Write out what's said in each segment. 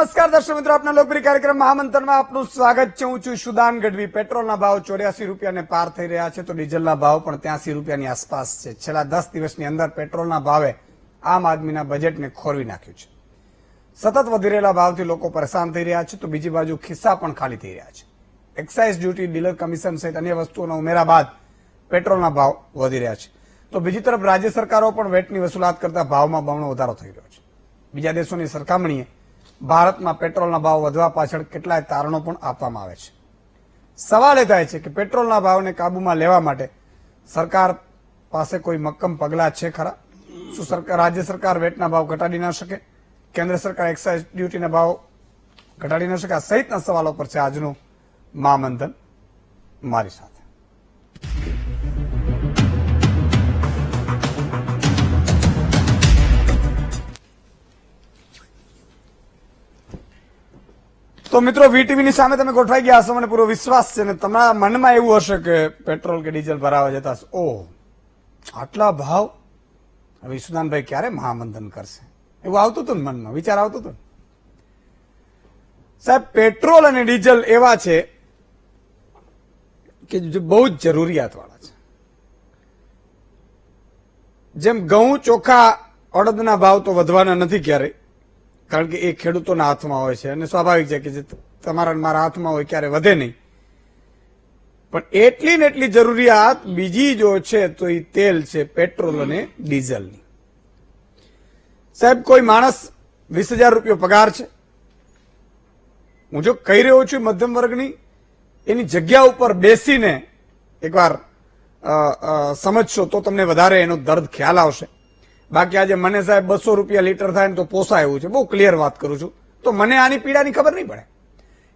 નમસ્કાર દર્શક મિત્રો, આપના લોકપ્રિય કાર્યક્રમ મહામંથનમાં આપનું સ્વાગત છે. હું છું સુદાન ગઢવી. પેટ્રોલના ભાવ 84 રૂપિયાને પાર થઈ રહ્યા છે, તો ડીઝલના ભાવ પણ 83 રૂપિયાની આસપાસ છે. છેલ્લા 10 દિવસની અંદર પેટ્રોલના ભાવે આમ આદમીના બજેટને ખોરવી નાખ્યું છે. સતત વધી રહેલા ભાવથી લોકો પરેશાન થઈ રહ્યા છે, તો બીજી બાજુ ખિસ્સા પણ ખાલી થઈ રહ્યા છે. એક્સાઇઝ ડ્યુટી, ડીલર કમિશન સહિત અન્ય વસ્તુઓના ઉમેરા બાદ પેટ્રોલના ભાવ વધી રહ્યા છે. તો બીજી તરફ રાજ્ય સરકારો પણ વેટની વસૂલાત કરતા ભાવમાં બમણો વધારો થઈ રહ્યો છે. બીજા દેશોની સરખામણીએ ભારતમાં પેટ્રોલના ભાવ વધવા પાછળ કેટલાય તારણો પણ આપવામાં આવે છે. સવાલ એ થાય છે કે પેટ્રોલના ભાવને કાબૂમાં લેવા માટે સરકાર પાસે કોઈ મક્કમ પગલાં છે ખરા? શું રાજ્ય સરકાર વેટના ભાવ ઘટાડી ન શકે? કેન્દ્ર સરકાર એક્સાઇઝ ડ્યુટીના ભાવ ઘટાડી ન શકે? આ સહિતના સવાલો પર છે આજનું મહામંથન મારી સાથે. તો મિત્રો, વીટીવીની સામે તમે ગોઠવાઈ ગયા હશો, મને પૂરો વિશ્વાસ છે. ને તમારા મનમાં એવું હશે કે પેટ્રોલ કે ડીઝલ ભરાવા જતા ઓહ આટલા ભાવ, હવે સુદાનભાઈ ક્યારે મહામંથન કરશે, એવું આવતું હતું ને મનમાં, વિચાર આવતું હતું. સાહેબ, પેટ્રોલ અને ડીઝલ એવા છે કે જે બહુ જ જરૂરિયાત વાળા છે. જેમ ઘઉં, ચોખા, અડદના ભાવ તો વધવાના નથી ક્યારેય, કારણ કે એ ખેડૂતોના હાથમાં હોય છે અને સ્વાભાવિક છે કે જે તમારા મારા હાથમાં હોય ક્યારે વધે નહીં. પણ એટલી ને એટલી જરૂરિયાત બીજી જો છે તો એ તેલ છે, પેટ્રોલ અને ડીઝલની. સાહેબ, કોઈ માણસ 20,000 રૂપિયા પગાર છે, હું જો કહી રહ્યો છું મધ્યમ વર્ગની, એની જગ્યા ઉપર બેસીને એકવાર સમજશો તો તમને વધારે એનો દર્દ ખ્યાલ આવશે. બાકી આજે મને સાહેબ 200 રૂપિયા લીટર થાય ને તો પોસાય એવું છે, બહુ ક્લિયર વાત કરું છું. તો મને આની પીડાની ખબર નહીં પડે,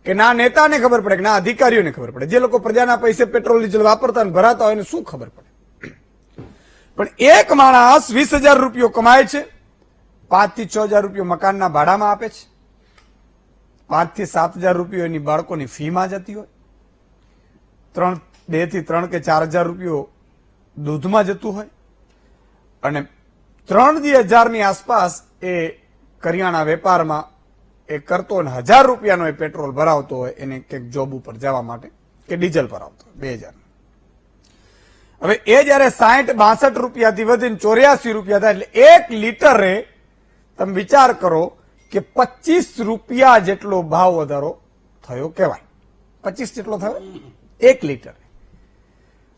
કે ના નેતાને ખબર પડે, કે ના અધિકારીઓને ખબર પડે. જે લોકો પ્રજાના પૈસે પેટ્રોલ ડીઝલ વાપરતા અને ભરાતા હોય એને શું ખબર પડે? પણ એક માણસ 20,000 રૂપિયો કમાય છે, 5 થી 6,000 રૂપિયો મકાનના ભાડામાં આપે છે, 5 થી 7,000 રૂપિયો એની બાળકોની ફીમાં જતી હોય, 2 થી 3 કે 4,000 રૂપિયો દૂધમાં જતું હોય, અને 3,000 ની આસપાસ એ કરિયાણા વેપારમાં એ કરતો, અને 1,000 રૂપિયાનો એ પેટ્રોલ ભરાવતો હોય એને કંઈક જોબ ઉપર જવા માટે, કે ડીઝલ ભરાવતો હોય 2,000. હવે એ જયારે 60-62 રૂપિયાથી વધીને 84 રૂપિયા થાય એટલે 1 લીટરે તમે વિચાર કરો કે 25 રૂપિયા જેટલો ભાવ વધારો થયો કહેવાય. 25 જેટલો થયો 1 લીટરે.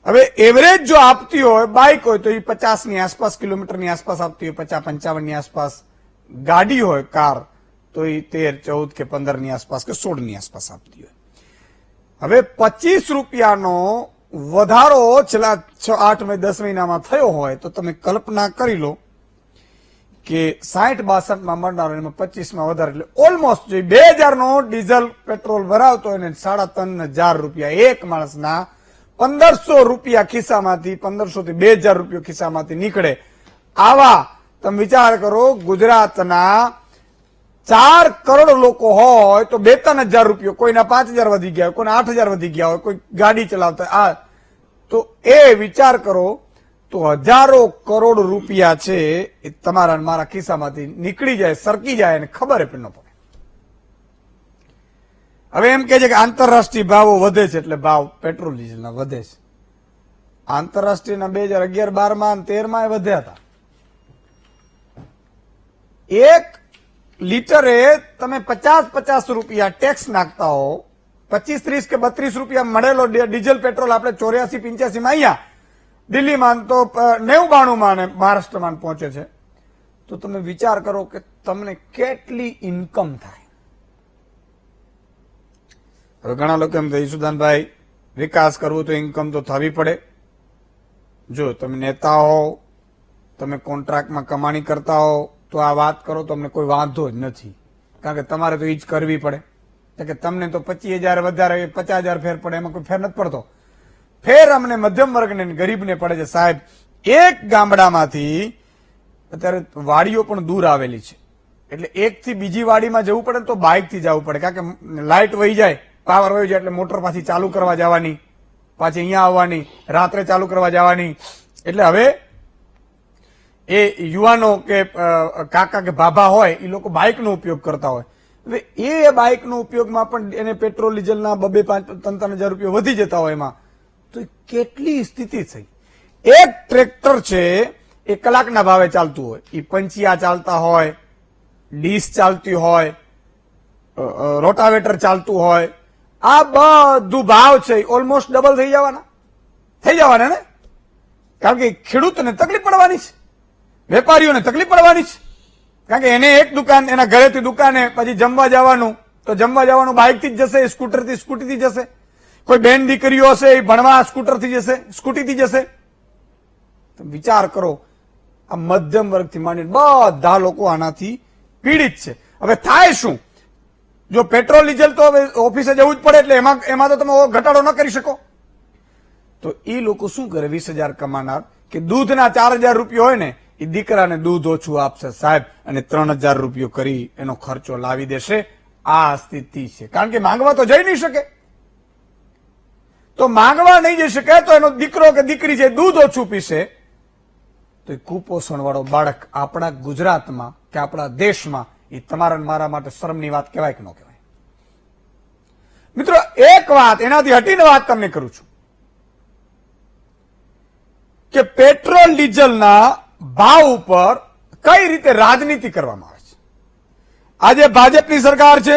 હવે એવરેજ જો આપતી હોય બાઇક હોય તો એ 50 ની આસપાસ કિલોમીટરની આસપાસ આપતી હોય, 50-55 ની આસપાસ. ગાડી હોય કાર તો એ 13, 14 કે 15 ની આસપાસ કે 16 ની આસપાસ આપતી હોય. હવે 25 રૂપિયાનો વધારો છેલ્લા 6-8 10 મહિનામાં થયો હોય તો તમે કલ્પના કરી લો કે 60-62 મળનારો એમાં 25 વધારે, એટલે ઓલમોસ્ટ જો 2,000 નો ડીઝલ પેટ્રોલ ભરાવતો હોય ને 3,500 રૂપિયા એક માણસના 1,500 રૂપિયા ખિસ્સામાંથી, 1,500 થી 2,000 રૂપિયા ખિસ્સામાંથી નીકળે. આવા તમે વિચાર કરો, ગુજરાતના 4 કરોડ લોકો હોય તો 2-3 હજાર રૂપિયા, કોઈના 5,000 વધી ગયા હોય, કોઈના 8,000 વધી ગયા હોય, કોઈ ગાડી ચલાવતા આ તો એ વિચાર કરો તો હજારો કરોડ રૂપિયા છે એ તમારા મારા ખિસ્સામાંથી નીકળી જાય, સરકી જાય અને ખબર પણ ન પડે. હવે એમ કે છે કે આંતરરાષ્ટ્રીય ભાવો વધે છે એટલે ભાવ પેટ્રોલ ડીઝલના વધે છે. આંતરરાષ્ટ્રીયના 2011-12 13 વધ્યા હતા. 1 લીટરે તમે 50 રૂપિયા ટેક્સ નાખતા હો, 25-30 કે 32 રૂપિયા મળેલો ડીઝલ પેટ્રોલ આપણે 84-85 માં અહીંયા દિલ્હીમાં તો 90-92 ને મહારાષ્ટ્રમાં પહોંચે છે. તો તમે વિચાર કરો કે તમને કેટલી ઇન્કમ થાય. હવે ઘણા લોકો એમ કહે, સુદાનભાઈ વિકાસ કરવો તો ઇન્કમ તો થવી પડે. જો તમે નેતા હો, તમે કોન્ટ્રાક્ટમાં કમાણી કરતા હો તો આ વાત કરો, તમને કોઈ વાંધો જ નથી, કારણ કે તમારે તો એ જ કરવી પડે. કે તમને તો 25,000 વધારે 50,000 ફેર પડે, એમાં કોઈ ફેર નથી પડતો. ફેર અમને મધ્યમ વર્ગને ગરીબને પડે છે. સાહેબ, એક ગામડામાંથી અત્યારે વાડીઓ પણ દૂર આવેલી છે, એટલે એકથી બીજી વાડીમાં જવું પડે તો બાઇકથી જવું પડે, કારણ કે લાઇટ વહી જાય, પાવર વહી જાય એટલે મોટર પાછી ચાલુ કરવા જવાની, પાછી અહીંયા આવવાની, રાત્રે ચાલુ કરવા જવાની. એટલે હવે એ યુવાનો કે કાકા કે ભાભા હોય એ લોકો બાઇકનો ઉપયોગ કરતા હોય. હવે એ બાઇકનો ઉપયોગમાં પણ એને પેટ્રોલ ડીઝલના 2-5-3 હજાર રૂપિયા વધી જતા હોય એમાં, તો કેટલી સ્થિતિ થઈ. એક ટ્રેક્ટર છે એ કલાકના ભાવે ચાલતું હોય, એ પંચિયા ચાલતા હોય, ડીશ ચાલતી હોય, રોટાવેટર ચાલતું હોય, આ બધું ભાવ છે ઓલમોસ્ટ ડબલ થઈ જવાના ને, કારણ કે ખેડૂતને તકલીફ પડવાની છે, વેપારીઓને તકલીફ પડવાની છે, કારણ કે એને એક દુકાન, એના ઘરેથી દુકાને, પછી જમવા જવાનું, તો જમવા જવાનું બાઇકથી જ જશે, સ્કૂટીથી જશે, કોઈ બેન દીકરીઓ હશે એ ભણવા સ્કૂટીથી જશે. વિચાર કરો, આ મધ્યમ વર્ગથી માંડીને બધા લોકો આનાથી પીડિત છે. હવે થાય શું? જો પેટ્રોલ ડીઝલ તો હવે ઓફિસે જવું જ પડે, એટલે એમાં તો તમે ઘટાડો ન કરી શકો. તો એ લોકો શું કરે, 20,000 કમાનાર, કે દૂધના 4,000 રૂપિયા હોય ને, એ દીકરાને દૂધ ઓછું આપશે સાહેબ, અને 3,000 રૂપિયો કરી એનો ખર્ચો લાવી દેશે. આ સ્થિતિ છે, કારણ કે માંગવા તો જઈ નહીં શકે. તો માંગવા નહીં જઈ શકે તો એનો દીકરો કે દીકરી છે દૂધ ઓછું પીશે, તો એ કુપોષણ વાળો બાળક આપણા ગુજરાતમાં કે આપણા દેશમાં એ તમારા મારા માટે શરમની વાત કહેવાય કે ન કહેવાય? મિત્રો, એક વાત એનાથી હટીને વાત તમને કરું છું કે પેટ્રોલ ડીઝલના ભાવ ઉપર કઈ રીતે રાજનીતિ કરવામાં આવે છે. આજે ભાજપની સરકાર છે,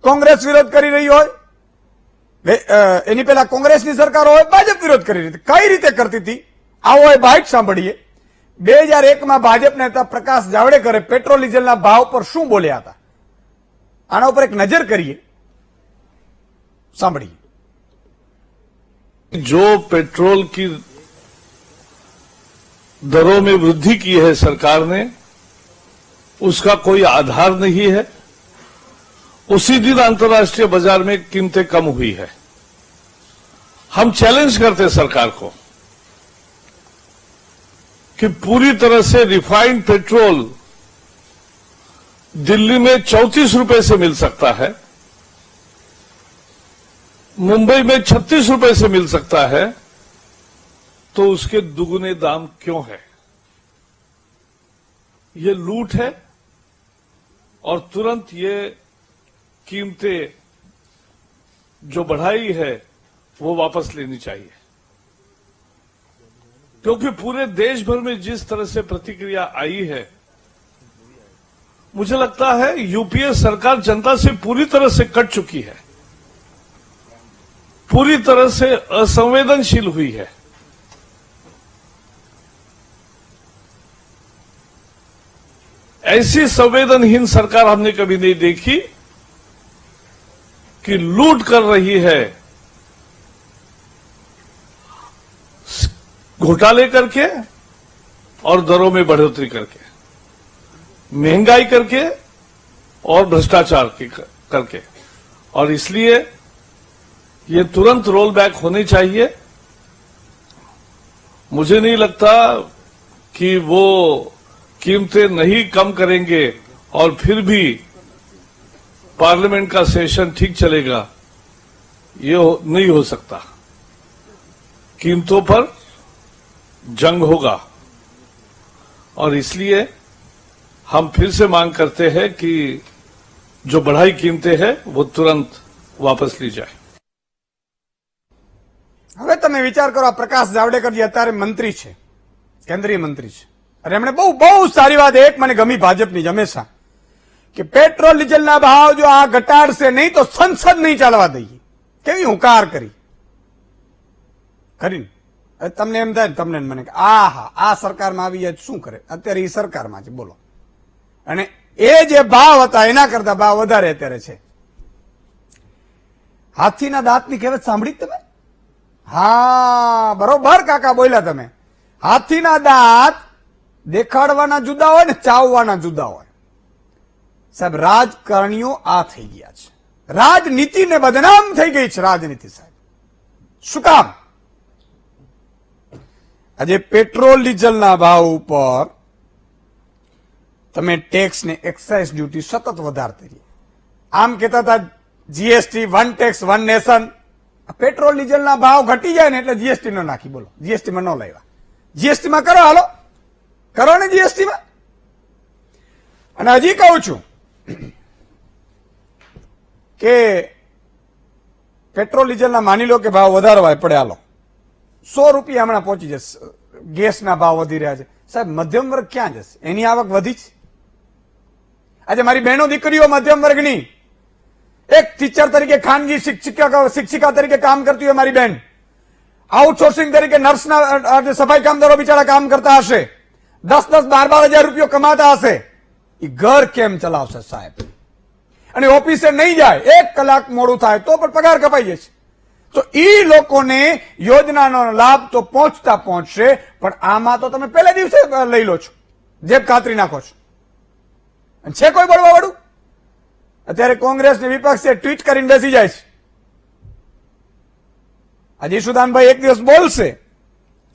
કોંગ્રેસ વિરોધ કરી રહી હોય, એની પહેલા કોંગ્રેસની સરકાર હોય, ભાજપ વિરોધ કરી રહી હતી. કઈ રીતે કરતી હતી આવો એ બાઇટ સાંભળીએ. 2001માં ભાજપ નેતા પ્રકાશ જાવડેકરે પેટ્રોલ ડીઝલના ભાવ પર શું બોલ્યા હતા, આના ઉપર એક નજર કરીએ, સાંભળીએ. जो पेट्रोल की दरों में वृद्धि की है सरकार ने, उसका कोई आधार नहीं है. उसी दिन अंतर्राष्ट्रीय बाजार में कीमतें कम हुई है. हम चैलेंज करते सरकार को कि पूरी तरह से रिफाइंड पेट्रोल दिल्ली में 34 रुपए से मिल सकता है, मुंबई में 36 रुपए से मिल सकता है, तो उसके दुगने दाम क्यों है? ये लूट है और तुरंत ये कीमतें जो बढ़ाई है वो वापस लेनी चाहिए. क्योंकि पूरे देश भर में जिस तरह से प्रतिक्रिया आई है, मुझे लगता है यूपीए सरकार जनता से पूरी तरह से कट चुकी है, पूरी तरह से असंवेदनशील हुई है. ऐसी संवेदनहीन सरकार हमने कभी नहीं देखी कि लूट कर रही है, घोटाले करके और दरों में बढ़ोतरी करके, महंगाई करके और भ्रष्टाचार करके. और इसलिए ये तुरंत रोल बैक होनी चाहिए. मुझे नहीं लगता कि वो कीमतें नहीं कम करेंगे और फिर भी पार्लियामेंट का सेशन ठीक चलेगा, ये नहीं हो सकता. कीमतों पर जंग होगा और इसलिए हम फिर से मांग करते हैं कि जो बढ़ाई कीमतें हैं वो तुरंत वापस ली जाए. હવે તમે વિચાર કરો, આ પ્રકાશ જાવડેકર જે અત્યારે મંત્રી છે, કેન્દ્રીય મંત્રી છે, અને એમણે બહુ સારી વાત એક મને ગમી ભાજપની હંમેશા, કે પેટ્રોલ ડીઝલના ભાવ જો આ ઘટાડશે નહીં તો સંસદ નહીં ચાલવા દઈએ. કેવી હુંકાર કરી તમને એમ થાય તમને મને કે આ સરકારમાં આવી જાય શું કરે? અત્યારે એ સરકારમાં છે, બોલો. અને એ જે ભાવ હતા એના કરતા ભાવ વધારે અત્યારે છે. હાથીના દાંતની કહેવત સાંભળી તમે? હા, બરોબર કાકા બોલ્યા તમે. હાથીના દાંત દેખાડવાના જુદા હોય ને ચાવવાના જુદા હોય. સાહેબ, રાજકારણીઓ આ થઈ ગયા છે, રાજનીતિને બદનામ થઈ ગઈ છે રાજનીતિ. સાહેબ, શું કામ? આજે પેટ્રોલ ડીઝલના ભાવ ઉપર તમે ટેક્સ ને એક્સાઇઝ ડ્યુટી સતત વધારતી રહી. આમ કહેતા હતા GST, one tax one nation. Petrol ડીઝલના ભાવ ઘટી જાય ને એટલે જીએસટી નો નાખી, બોલો. જીએસટીમાં ન લાવ્યા, જીએસટીમાં કરો, હાલો કરો ને જીએસટીમાં. અને હજી કહું છું, કે પેટ્રોલ ડીઝલના માની લો કે ભાવ વધારવા પડે, હાલો 100 રૂપિયા હમણાં પહોંચી જશે, ગેસના ભાવ વધી રહ્યા છે. સાહેબ મધ્યમ વર્ગ ક્યાં જશે? એની આવક વધી છે. આજે મારી બહેનો દીકરીઓ મધ્યમ વર્ગની, એક ટીચર તરીકે ખાનગી શિક્ષિકા તરીકે કામ કરતી હોય મારી બહેન, આઉટસોર્સિંગ તરીકે નર્સના સફાઈ કામદારો બિચારા કામ કરતા હશે, 10-12 હજાર રૂપિયા કમાતા હશે. એ ઘર કેમ ચલાવશે સાહેબ? અને ઓફિસે નહીં જાય, 1 કલાક મોડું થાય તો પણ પગાર કપાઈ જશે. તો ઈ લોકોને યોજનાનો લાભ તો પહોંચશે, પણ આમાં તો તમે પહેલા દિવસે લઈ લો છો, જેબ કાતરી નાખો છો. છે કોઈ બોલવા વાળું? અત્યારે કોંગ્રેસ ને વિપક્ષે ટ્વીટ કરીને બેસી જાય છે. આજે ઈશુદાનભાઈ એક દિવસ બોલશે,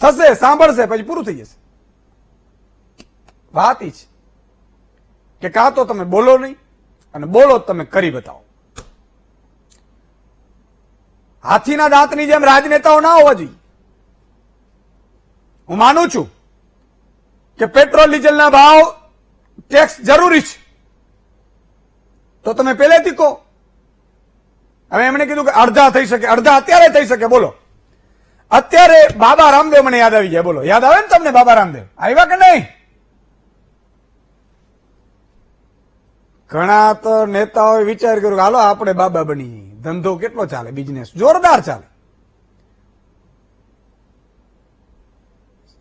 થશે, સાંભળશે, પછી પૂરું થઈ જશે. વાત ઈ છે કે કાં તો તમે બોલો નહીં, અને બોલો તમે કરી બતાવો. હાથીના દાંતની જેમ રાજનેતાઓ ના હોવા જોઈએ. હું માનું છું કે પેટ્રોલ ડીઝલના ભાવ ટેક્સ જરૂરી છે, તો તમે પહેલેથી કહો. હવે એમણે કીધું કે અડધા થઈ શકે, અડધા અત્યારે થઈ શકે. બોલો, અત્યારે બાબા રામદેવ મને યાદ આવી જાય. બોલો, યાદ આવે ને તમને બાબા રામદેવ? આવ્યા કે નહીં? ઘણા તો નેતાઓએ વિચાર કર્યો હાલો આપણે બાબા બની, ધંધો કેટલો ચાલે, બિઝનેસ જોરદાર ચાલે.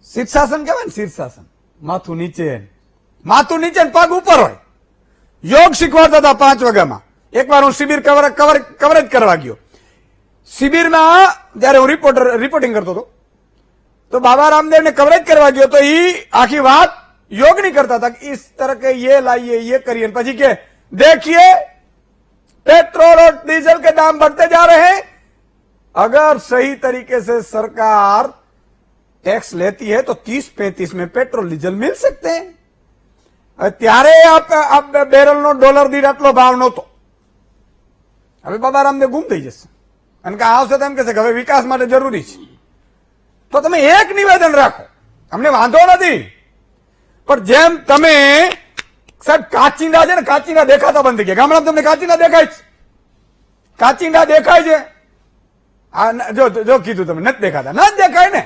શીર્ષાસન કહેવાય ને, શીર્ષાસન, માથું નીચે ને પગ ઉપર હોય. યોગ શીખવાડતા હતા 5 વાગ્યામાં. એકવાર હું શિબિર કવરેજ કરવા ગયો. શિબિરમાં જયારે હું રિપોર્ટિંગ કરતો હતો, તો બાબા રામદેવને કવરેજ કરવા ગયો, તો એ આખી વાત योग नहीं करता था कि इस तरह के ये लाइए, ये करिए, પછી के देखिए पेट्रोल और डीजल के दाम बढ़ते जा रहे हैं, अगर सही तरीके से सरकार टैक्स लेती है तो 30-35 में पेट्रोल डीजल मिल सकते हैं. ત્યારે આપ બેરલ નો ડોલર દીઠ આટલો ભાવ નહોતો. હવે બાબા રામદેવ ગુમ થઈ જશે અને આવશે તો એમ કહેશે કે હવે વિકાસ માટે જરૂરી છે. તો તમે એક નિવેદન રાખો, અમને વાંધો નથી, પણ જેમ તમે સાહેબ કાચિંડા છે ને, કાચિંડા દેખાતા બંધ થઈ ગયા. ગામડામાં તમને કાચિંડા દેખાય છે? કાચિંડા દેખાય છે? જો કીધું તમે નથી દેખાતા, નથી દેખાય ને.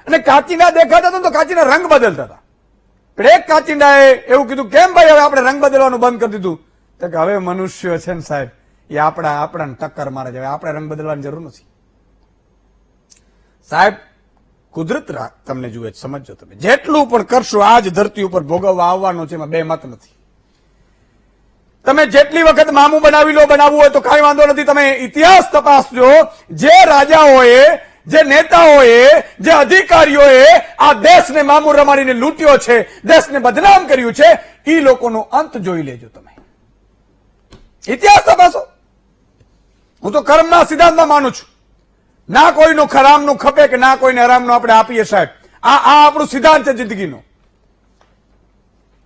અને કાચિંડા દેખાતા હતા તો કાચિંડા રંગ બદલતા હતા. પણ એક કાચિંડાએ એવું કીધું, કેમ ભાઈ હવે આપણે રંગ બદલવાનું બંધ કરી દીધું? તો કે હવે મનુષ્યો છે ને સાહેબ, એ આપણાને ટક્કર મારે છે, હવે આપણે રંગ બદલવાની જરૂર નથી. સાહેબ કુદરત તમને જુએ, સમજો તમે. જેટલું પણ કરશો આજ ધરતી ઉપર ભોગવવા આવવાનું છે, એમાં બે મત નથી. તમે જેટલી વખત મામું બનાવી લો, બનાવવું હોય તો કઈ વાંધો નથી. તમે ઇતિહાસ તપાસજો. જે રાજાઓએ, જે નેતાઓએ, જે અધિકારીઓએ આ દેશને મામું રમાડીને લૂંટ્યો છે, દેશને બદનામ કર્યું છે, એ લોકોનો અંત જોઈ લેજો તમે. ઇતિહાસ તપાસો. હું તો કર્મના સિદ્ધાંતમાં માનું છું. ના કોઈનું ખરામનું ખપે કે ના કોઈને હરામનું આપણે આપીએ સાહેબ. આ આપણું સિદ્ધાંત છે જિંદગીનો.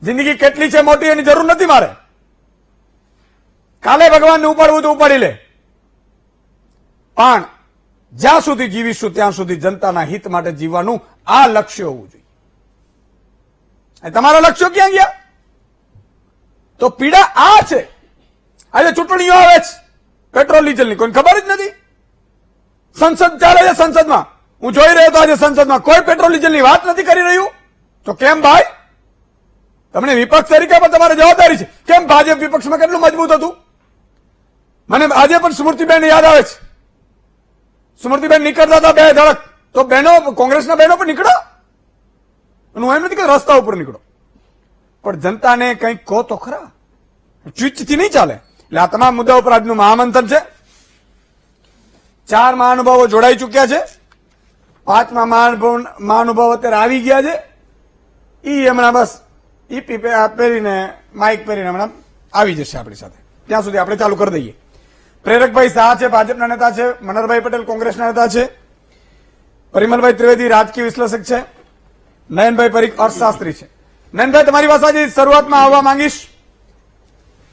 જિંદગી કેટલી છે મોટી એની જરૂર નથી મારે. કાલે ભગવાનને ઉપાડવું તો ઉપાડી લે, પણ જ્યાં સુધી જીવીશું ત્યાં સુધી જનતાના હિત માટે જીવવાનું આ લક્ષ્ય હોવું જોઈએ. તમારા લક્ષ્યો ક્યાં ગયા? તો પીડા આ છે. આજે ચૂંટણીઓ આવે છે પેટ્રોલ ડીઝલની, કોઈને ખબર જ નથી. સંસદ ચાલે છે, સંસદમાં હું જોઈ રહ્યો હતો આજે સંસદમાં કોઈ પેટ્રોલ ડીઝલની વાત નથી કરી રહ્યું. તો કેમ ભાઈ? તમને વિપક્ષ તરીકે પણ તમારે જવાબદારી છે. કેમ ભાજપ વિપક્ષમાં કેટલું મજબૂત હતું? મને આજે પણ સ્મૃતિબેન યાદ આવે છે. સ્મૃતિબેન નીકળતા હતા બે ધડક, તો બહેનો, કોંગ્રેસના બહેનો પણ નીકળો. હું એમ નથી કે રસ્તા ઉપર નીકળો, પણ જનતાને કંઈક કહો તો ખરા. ટ્વીટથી નહીં ચાલે. એટલે આ તમામ મુદ્દા ઉપર આજનું મહામંથન છે. 4 મહાનુભાવો જોડાઈ ચુક્યા છે. 5મા મહાનુભાવ અત્યારે આવી ગયા છે. ઈ હમણાં બસ ઈપી પહેરીને, માઇક પહેરીને હમણાં આવી જશે આપણી સાથે. ત્યાં સુધી આપણે ચાલુ કરી દઈએ. પ્રેરકભાઈ શાહ છે, ભાજપના નેતા છે. મનહરભાઈ પટેલ કોંગ્રેસના નેતા છે. પરિમલભાઈ ત્રિવેદી રાજકીય વિશ્લેષક છે. નયનભાઈ પરીખ અર્થશાસ્ત્રી છે. નયનભાઈ, તમારી પાસે શરૂઆતમાં આવવા માંગીશ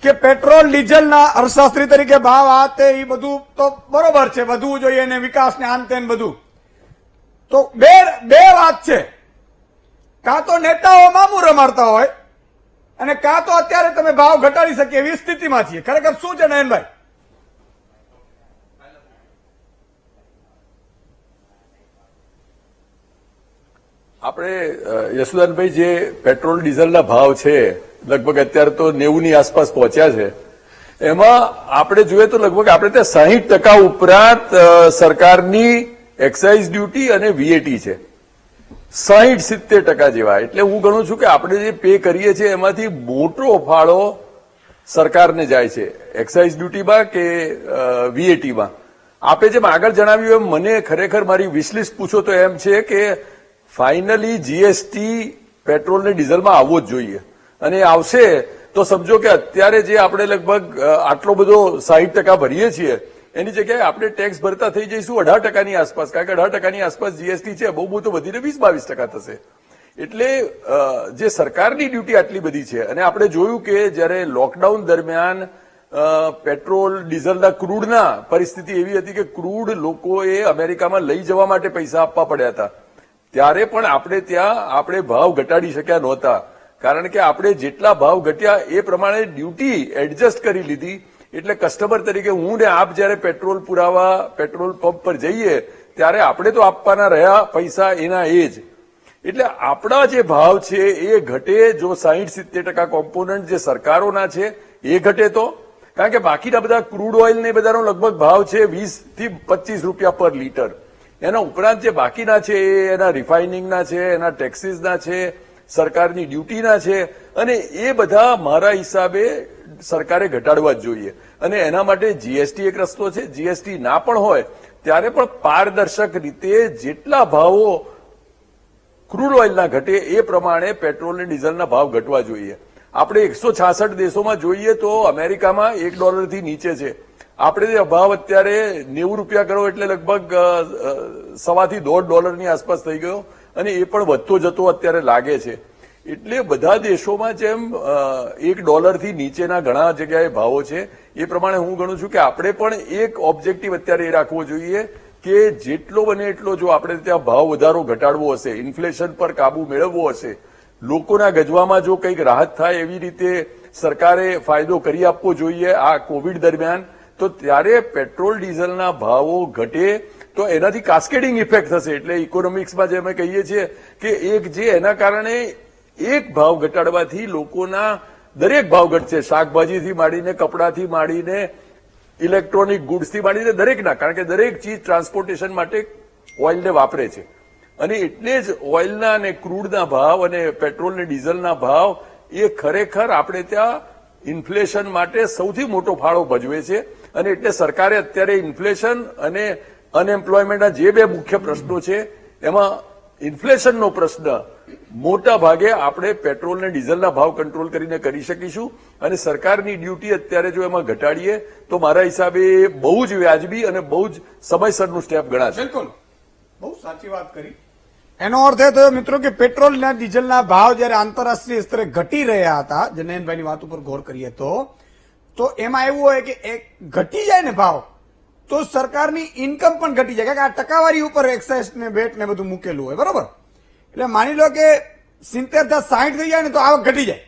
કે પેટ્રોલ ડીઝલના અર્થશાસ્ત્રી તરીકે ભાવ આ તે એ બધું તો બરોબર છે, વધવું જોઈએ ને વિકાસને આન તેન બધું. તો બે વાત છે. કાં તો નેતાઓ મામું રમાડતા હોય અને કાં તો અત્યારે તમે ભાવ ઘટાડી શકીએ એવી સ્થિતિમાં છીએ. ખરેખર શું છે નયનભાઈ? આપણે યશુદાનભાઈ જે પેટ્રોલ ડીઝલના ભાવ છે લગભગ અત્યારે તો 90 ની આસપાસ પહોંચ્યા છે, એમાં આપણે જોઈએ તો લગભગ આપણે ત્યાં 60% ઉપરાંત સરકારની એક્સાઇઝ ડ્યુટી અને વીએટી છે, 60-70% જેવા. એટલે હું ગણું છું કે આપણે જે પે કરીએ છીએ એમાંથી મોટો ફાળો સરકારને જાય છે, એક્સાઇઝ ડ્યુટીમાં કે વીએટીમાં. આપે જેમ આગળ જણાવ્યું એમ મને ખરેખર મારી વિશલિસ્ટ પૂછો તો એમ છે કે ફાઇનલી જીએસટી પેટ્રોલ ને ડીઝલમાં આવવો જ જોઈએ, અને આવશે તો સમજો કે અત્યારે જે આપણે લગભગ આટલો બધો 60% ભરીએ છીએ એની જગ્યાએ આપણે ટેક્સ ભરતા થઈ જઈશું 18%ની આસપાસ, કારણ કે 18%ની આસપાસ જીએસટી છે, બહુ તો વધીને 20-22% થશે. એટલે જે સરકારની ડ્યુટી આટલી બધી છે, અને આપણે જોયું કે જયારે લોકડાઉન દરમિયાન પેટ્રોલ ડીઝલના ક્રૂડના પરિસ્થિતિ એવી હતી કે ક્રૂડ લોકોએ અમેરિકામાં લઈ જવા માટે પૈસા આપવા પડ્યા હતા, ત્યારે પણ આપણે ત્યાં આપણે ભાવ ઘટાડી શક્યા નહોતા, કારણ કે આપણે જેટલા ભાવ ઘટ્યા એ પ્રમાણે ડ્યુટી એડજસ્ટ કરી લીધી. એટલે કસ્ટમર તરીકે હું ને આપ જયારે પેટ્રોલ પુરાવા પેટ્રોલ પંપ પર જઈએ ત્યારે આપણે તો આપવાના રહ્યા પૈસા એના એ જ. એટલે આપણા જે ભાવ છે એ ઘટે જો 60-70% કોમ્પોનન્ટ જે સરકારોના છે એ ઘટે તો, કારણ કે બાકીના બધા ક્રૂડ ઓઇલ ને બધાનો લગભગ ભાવ છે 20 થી 25 રૂપિયા પર લીટર. એના ઉપરાંત જે બાકીના છે એ એના રિફાઇનિંગના છે, એના ટેક્સીસના છે, સરકારની ડ્યુટીના છે, અને એ બધા મારા હિસાબે સરકારે ઘટાડવા જ જોઈએ. અને એના માટે જીએસટી એક રસ્તો છે. જીએસટી ના પણ હોય ત્યારે પણ પારદર્શક રીતે જેટલા ભાવો ક્રૂડ ઓઇલના ઘટે એ પ્રમાણે પેટ્રોલ અને ડીઝલના ભાવ ઘટવા જોઈએ. આપણે 166 દેશોમાં જોઈએ તો અમેરિકામાં $1 નીચે છે, આપણે ભાવ અત્યારે 90 રૂપિયા કરો એટલે લગભગ $1.25 થી $1.5 આસપાસ થઈ ગયો, અને એ પણ વધતો જતો અત્યારે લાગે છે. એટલે બધા દેશોમાં જેમ $1 થી નીચેના ઘણા જગ્યાએ ભાવો છે એ પ્રમાણે હું ગણું છું કે આપણે પણ એક ઓબ્જેક્ટિવ અત્યારે એ રાખવો જોઈએ કે જેટલો બને એટલો જો આપણે ત્યાં ભાવ વધારો ઘટાડવો હશે, ઇન્ફ્લેશન પર કાબુ મેળવવો હશે, લોકોના ગજવામાં જો કંઈક રાહત થાય એવી રીતે સરકારે ફાયદો કરી આપવો જોઈએ આ કોવિડ દરમિયાન, તો ત્યારે પેટ્રોલ ડીઝલના ભાવો ઘટે તો એનાથી કાસ્કેડિંગ ઇફેક્ટ થશે. એટલે ઇકોનોમિક્સમાં જે અમે કહીએ છીએ કે એક જે એના કારણે એક ભાવ ઘટાડવાથી લોકોના દરેક ભાવ ઘટશે, શાકભાજીથી માંડીને કપડાથી માંડીને ઇલેક્ટ્રોનિક ગુડ્સથી માંડીને દરેકના, કારણ કે દરેક ચીજ ટ્રાન્સપોર્ટેશન માટે ઓઇલને વાપરે છે, અને એટલે જ ઓઇલના અને ક્રૂડના ભાવ અને પેટ્રોલ અને ડીઝલના ભાવ એ ખરેખર આપણે ત્યાં ઇન્ફ્લેશન માટે સૌથી મોટો ફાળો ભજવે છે. અને એટલે સરકારે અત્યારે ઇન્ફ્લેશન અને અનએમ્પ્લોયમેન્ટના જે બે મુખ્ય પ્રશ્નો છે એમાં ઇન્ફ્લેશનનો પ્રશ્ન મોટા ભાગે આપણે પેટ્રોલ અને ડીઝલના ભાવ કંટ્રોલ કરીને કરી શકીશું, અને સરકારની ડ્યુટી અત્યારે જો એમાં ઘટાડીએ તો મારા હિસાબે બહુ જ વ્યાજબી અને બહુ જ સમયસરનું સ્ટેપ ગણાશે. બિલકુલ, બહુ સાચી વાત કરી. એનો અર્થ એ થયો મિત્રો કે પેટ્રોલ અને ડીઝલના ભાવ જયારે આંતરરાષ્ટ્રીય સ્તરે ઘટી રહ્યા હતા, જનયનભાઈની વાત ઉપર ગૌર કરીએ તો એમાં એવું હોય કે એક ઘટી જાય ને ભાવ તો સરકારની ઇન્કમ પણ ઘટી જાય, કારણ કે આ ટકાવારી ઉપર એક્સાઇઝ ને વેટ ને બધું મૂકેલું હોય, બરોબર. એટલે માની લો કે 70 થી 60 થઈ જાય ને તો આવક ઘટી જાય.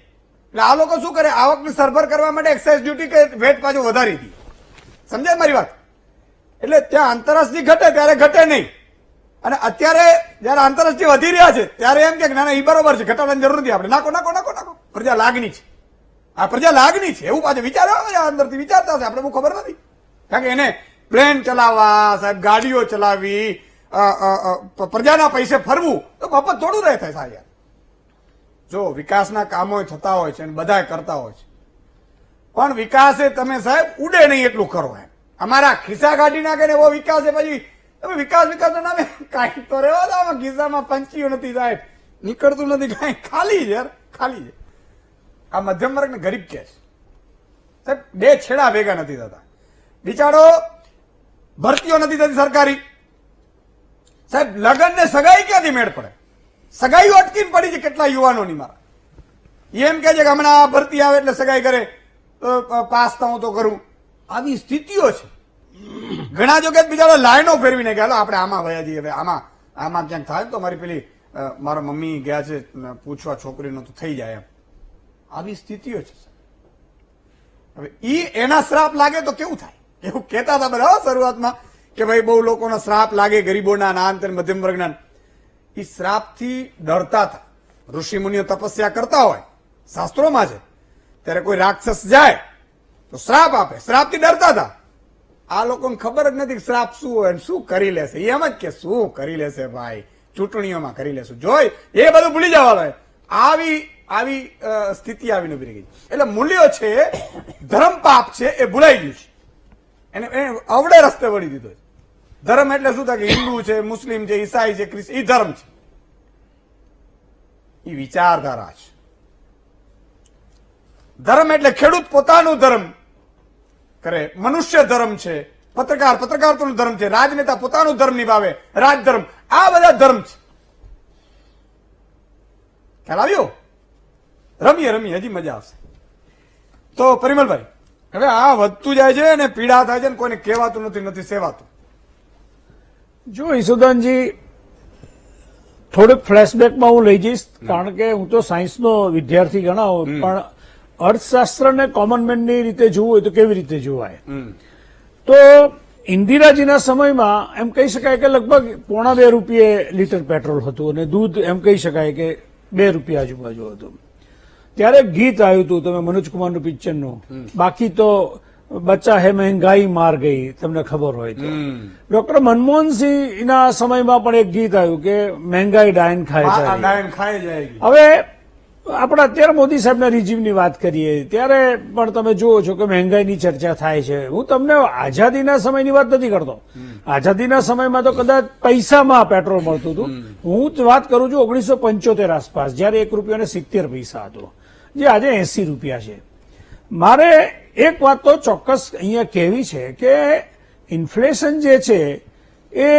એટલે આ લોકો શું કરે, આવકને સરભર કરવા માટે એક્સાઇઝ ડ્યુટી કે વેટ પાછું વધારી દી. સમજાય મારી વાત? એટલે ત્યાં આંતરરાષ્ટ્રીય ઘટે ત્યારે ઘટે નહીં, અને અત્યારે જયારે આંતરરાષ્ટ્રીય વધી રહ્યા છે ત્યારે એમ કે ના ના એ બરોબર છે, ઘટાડવાની જરૂર નથી, આપણે નાખો નાખો નાખો નાખો. પ્રજા લાગણી છે, આ પ્રજા લાગણી છે એવું પાછું વિચારો અંદરથી વિચારતા હશે, આપણે બહુ ખબર નથી. કારણ કે એને પ્લેન ચલાવવા, સાહેબ ગાડીઓ ચલાવવી, પ્રજાના પૈસે ફરવું તો મફત થોડું રહે થાય સાહેબ. જો વિકાસના કામો થતા હોય છે અને બધા કરતા હોય છે, પણ વિકાસે તમે સાહેબ ઉડે નહીં એટલું કરો. અમારા ખિસ્સા કાઢી નાખે ને એવો વિકાસ છે, પછી તમે વિકાસ ના નામે કાંઈ તો રહેવા દો. આમાં ખિસ્સામાં પંચીઓ નથી સાહેબ, નીકળતું નથી કાંઈ, ખાલી છે યાર, ખાલી છે. આ મધ્યમ વર્ગ ને ગરીબ કે છે સાહેબ, બે છેડા ભેગા નથી થતા. બિચારો ભરતીઓ નથી થતી સરકારી, સાહેબ લગ્ન ને સગાઈ ક્યાંથી મેળ પડે? સગાઈઓ અટકીને પડી છે કેટલા યુવાનોની. મારા એમ કે છે કે હમણાં ભરતી આવે એટલે સગાઈ કરે, પાસ થાઉં તો કરું. આવી સ્થિતિઓ છે. ઘણા જો કે બિચારા લાઈનો ફેરવીને ગયા, આપણે આમાં વયા જઈએ, હવે આમાં ક્યાંક થાય તો મારી પેલી મારા મમ્મી ગયા છે પૂછવા છોકરીનું તો થઈ જાય એમ. આવી સ્થિતિઓ છે. હવે એના શ્રાપ લાગે તો કેવું થાય? એવું કહેતા હતા બધા શરૂઆતમાં કે ભાઈ બહુ લોકોના શ્રાપ લાગે, ગરીબોના, ના અંતર મધ્યમ વર્ગના. એ શ્રાપથી ડરતા હતા. ઋષિમુનિઓ તપસ્યા કરતા હોય, શાસ્ત્રોમાં છે, ત્યારે કોઈ રાક્ષસ જાય તો શ્રાપ આપે, શ્રાપથી ડરતા હતા. આ લોકોને ખબર જ નથી કે શ્રાપ શું હોય, શું કરી લેશે. એમ જ કે શું કરી લેશે ભાઈ, ચૂંટણીઓમાં કરી લેશું, જોઈ એ બધું ભૂલી જવાનું. આવી સ્થિતિ આવીને ઉભી ગઈ. એટલે મૂલ્યો છે, ધર્મ પાપ છે, એ ભૂલાઈ ગયું છે. એને અવડે રસ્તે વળી દીધો છે. ધર્મ એટલે શું થાય કે હિન્દુ છે, મુસ્લિમ છે, ઈસાઈ છે, ખ્રિસ્તી, એ ધર્મ છે, એ વિચારધારા છે. ધર્મ એટલે ખેડૂત પોતાનું ધર્મ કરે, મનુષ્ય ધર્મ છે, પત્રકારનું ધર્મ છે, રાજનેતા પોતાનું ધર્મ નિભાવે, રાજધર્મ. આ બધા ધર્મ છે. ખ્યાલ આવ્યો? રમીએ હજી મજા આવશે. તો પરિમલભાઈ, હવે આ વધતું જાય છે ને પીડા થાય છે ને કોઈને કહેવાતું નથી સેવાતું. જો ઈસુદાનજી, થોડુંક ફ્લેશબેકમાં હું લઈ જઈશ, કારણ કે હું તો સાયન્સનો વિદ્યાર્થી ગણાવું, પણ અર્થશાસ્ત્રને કોમન મેનની રીતે જોવું હોય તો કેવી રીતે જોવાય? તો ઇન્દિરાજીના સમયમાં એમ કહી શકાય કે લગભગ ₹1.5 લીટર પેટ્રોલ હતું અને દૂધ એમ કહી શકાય કે ₹2 આજુબાજુ હતું. ત્યારે એક ગીત આવ્યું હતું, તમે મનોજ કુમારનું પિક્ચરનું, બાકી તો બચ્ચા હે મહેંગાઈ માર ગઈ, તમને ખબર હોય તો. ડોક્ટર મનમોહનસિંહના સમયમાં પણ એક ગીત આવ્યું કે મહેંગાઈ ડાયન ખાય જાય. હવે આપણે અત્યારે મોદી સાહેબના રિજીમની વાત કરીએ ત્યારે પણ તમે જુઓ છો કે મહેંગાઈની ચર્ચા થાય છે. હું તમને આઝાદીના સમયની વાત નથી કરતો. આઝાદીના સમયમાં તો કદાચ પૈસામાં પેટ્રોલ મળતું હતું. હું વાત કરું છું 1975 આસપાસ, જયારે ₹1.70 હતો, જે આજે ₹80 છે. મારે એક વાત તો ચોક્કસ અહીંયા કહેવી છે કે ઇન્ફ્લેશન જે છે એ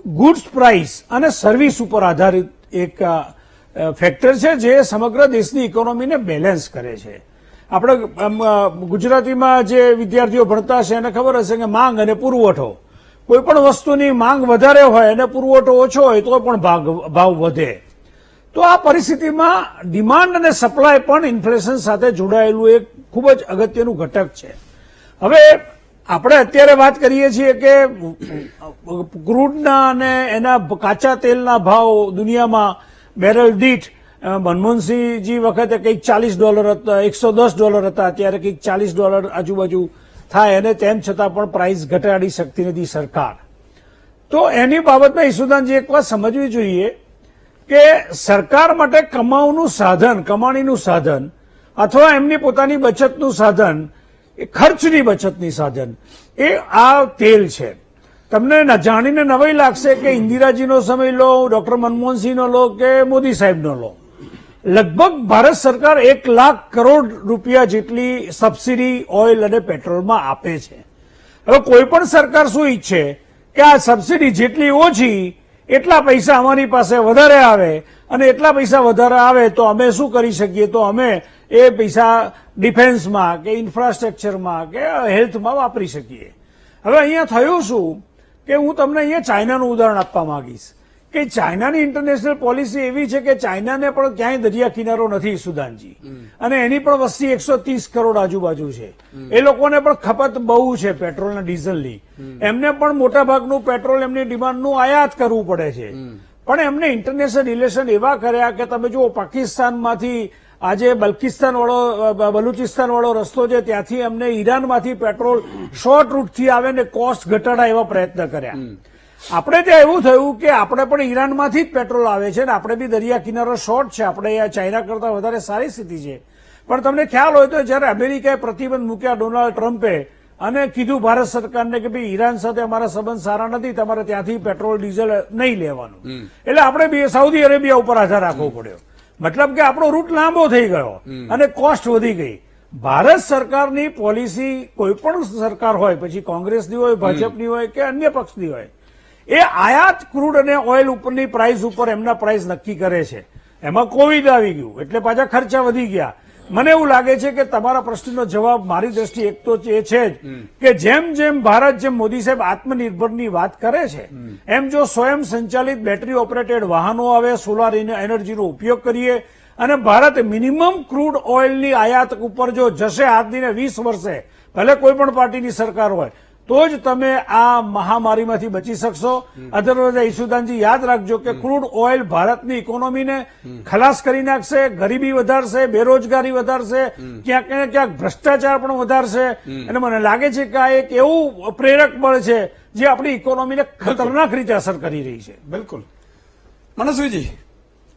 ગુડ્સ પ્રાઇસ અને સર્વિસ ઉપર આધારિત એક ફેક્ટર છે જે સમગ્ર દેશની ઇકોનોમીને બેલેન્સ કરે છે. આપણે ગુજરાતીમાં જે વિદ્યાર્થીઓ ભણતા હશે એને ખબર હશે કે માંગ અને પુરવઠો. કોઈ પણ વસ્તુની માંગ વધારે હોય અને પુરવઠો ઓછો હોય તો પણ ભાવ વધે. તો આ પરિસ્થિતિમાં ડિમાન્ડ અને સપ્લાય પણ ઇન્ફ્લેશન સાથે જોડાયેલું એક ખૂબ જ અગત્યનું ઘટક છે. હવે આપણે અત્યારે વાત કરીએ છીએ કે ક્રૂડના અને એના કાચા તેલના ભાવ દુનિયામાં બેરલ દીઠ મનમોહનસિંહજી વખતે કંઈક $40 હતા, $110 હતા, અત્યારે કંઈક $40 આજુબાજુ થાય, અને તેમ છતાં પણ પ્રાઇસ ઘટાડી શકતી નથી સરકાર. તો એની બાબતમાં ઈસુદાનજી એક વાત સમજવી જોઈએ કે સરકાર માટે કમાણીનું સાધન અથવા એમની પોતાની બચતનું સાધન, એ ખર્ચની બચતની સાધન, એ આ તેલ છે. તમને જાણીને નવાઈ લાગશે કે ઇન્દિરાજીનો સમય લો, ડોક્ટર મનમોહનસિંહનો લો કે મોદી સાહેબનો લો, લગભગ ભારત સરકાર ₹1 લાખ કરોડ જેટલી સબસિડી ઓઇલ અને પેટ્રોલમાં આપે છે. હવે કોઈ પણ સરકાર શું ઈચ્છે કે આ સબસિડી જેટલી ઓછી એટલા પૈસા અમારી પાસે વધારે આવે, અને એટલા પૈસા વધારે આવે તો અમે શું કરી શકીએ, તો અમે એ પૈસા ડિફેન્સમાં કે ઇન્ફ્રાસ્ટ્રક્ચરમાં કે હેલ્થમાં વાપરી શકીએ. હવે અહીંયા થયું શું કે હું તમને અહીંયા ચાઇનાનું ઉદાહરણ આપવા માંગીશ કે ચાઇનાની ઇન્ટરનેશનલ પોલિસી એવી છે કે ચાઇનાને પણ ક્યાંય દરિયા કિનારો નથી સુદાનજી, અને એની પણ વસ્તી 130 કરોડ આજુબાજુ છે. એ લોકોને પણ ખપત બહુ છે પેટ્રોલ અને ડીઝલની. એમને પણ મોટાભાગનું પેટ્રોલ એમની ડિમાન્ડનું આયાત કરવું પડે છે. પણ એમને ઇન્ટરનેશનલ રિલેશન એવા કર્યા કે તમે જુઓ, પાકિસ્તાનમાંથી આજે બલુચિસ્તાન વાળો રસ્તો છે, ત્યાંથી અમને ઈરાનમાંથી પેટ્રોલ શોર્ટ રૂટથી આવે ને કોસ્ટ ઘટાડા એવા પ્રયત્ન કર્યા. આપણે ત્યાં એવું થયું કે આપણે પણ ઈરાનમાંથી જ પેટ્રોલ આવે છે ને આપણે બી દરિયા કિનારો શોર્ટ છે, આપણે અહીંયા ચાઇના કરતા વધારે સારી સ્થિતિ છે. પણ તમને ખ્યાલ હોય તો જયારે અમેરિકાએ પ્રતિબંધ મૂક્યા ડોનાલ્ડ ટ્રમ્પે અને કીધું ભારત સરકારને કે ભાઈ ઈરાન સાથે અમારા સંબંધ સારા નથી, તમારે ત્યાંથી પેટ્રોલ ડીઝલ નહીં લેવાનું, એટલે આપણે બી સાઉદી અરેબિયા ઉપર આધાર રાખવો પડ્યો. મતલબ કે આપણો રૂટ લાંબો થઈ ગયો અને કોસ્ટ વધી ગઈ. ભારત સરકારની પોલિસી, કોઈ પણ સરકાર હોય, પછી કોંગ્રેસની હોય, ભાજપની હોય કે અન્ય પક્ષની હોય, એ આયાત ક્રૂડ અને ઓઇલ ઉપરની પ્રાઇસ ઉપર એમના પ્રાઇસ નક્કી કરે છે. એમાં કોવિડ આવી ગયું એટલે પાછા ખર્ચા વધી ગયા. મને એવું લાગે છે કે તમારા પ્રશ્નનો જવાબ મારી દ્રષ્ટિએ એક તો એ છે જ કે જેમ ભારત, જેમ મોદી સાહેબ આત્મનિર્ભરની વાત કરે છે, એમ જો સ્વયં સંચાલિત બેટરી ઓપરેટેડ વાહનો આવે, સોલાર એનર્જીનો ઉપયોગ કરીએ અને ભારત મિનિમમ ક્રૂડ ઓઇલની આયાત ઉપર જો જશે આજથી 20 વર્ષે, ભલે કોઈ પણ પાર્ટીની સરકાર હોય, તો જ તમે આ મહામારીમાંથી બચી શકશો. અધરવાઇઝ ઈશુદાનજી યાદ રાખજો કે ક્રૂડ ઓઇલ ભારતની ઇકોનોમીને ખલાસ કરી નાખશે, ગરીબી વધારશે, બેરોજગારી વધારશે, ક્યાંક ને ક્યાંક ભ્રષ્ટાચાર પણ વધારશે. અને મને લાગે છે કે આ એક એવું પ્રેરક બળ છે જે આપણી ઇકોનોમીને ખતરનાક રીતે અસર કરી રહી છે. बिल्कुल. मनस्वी जी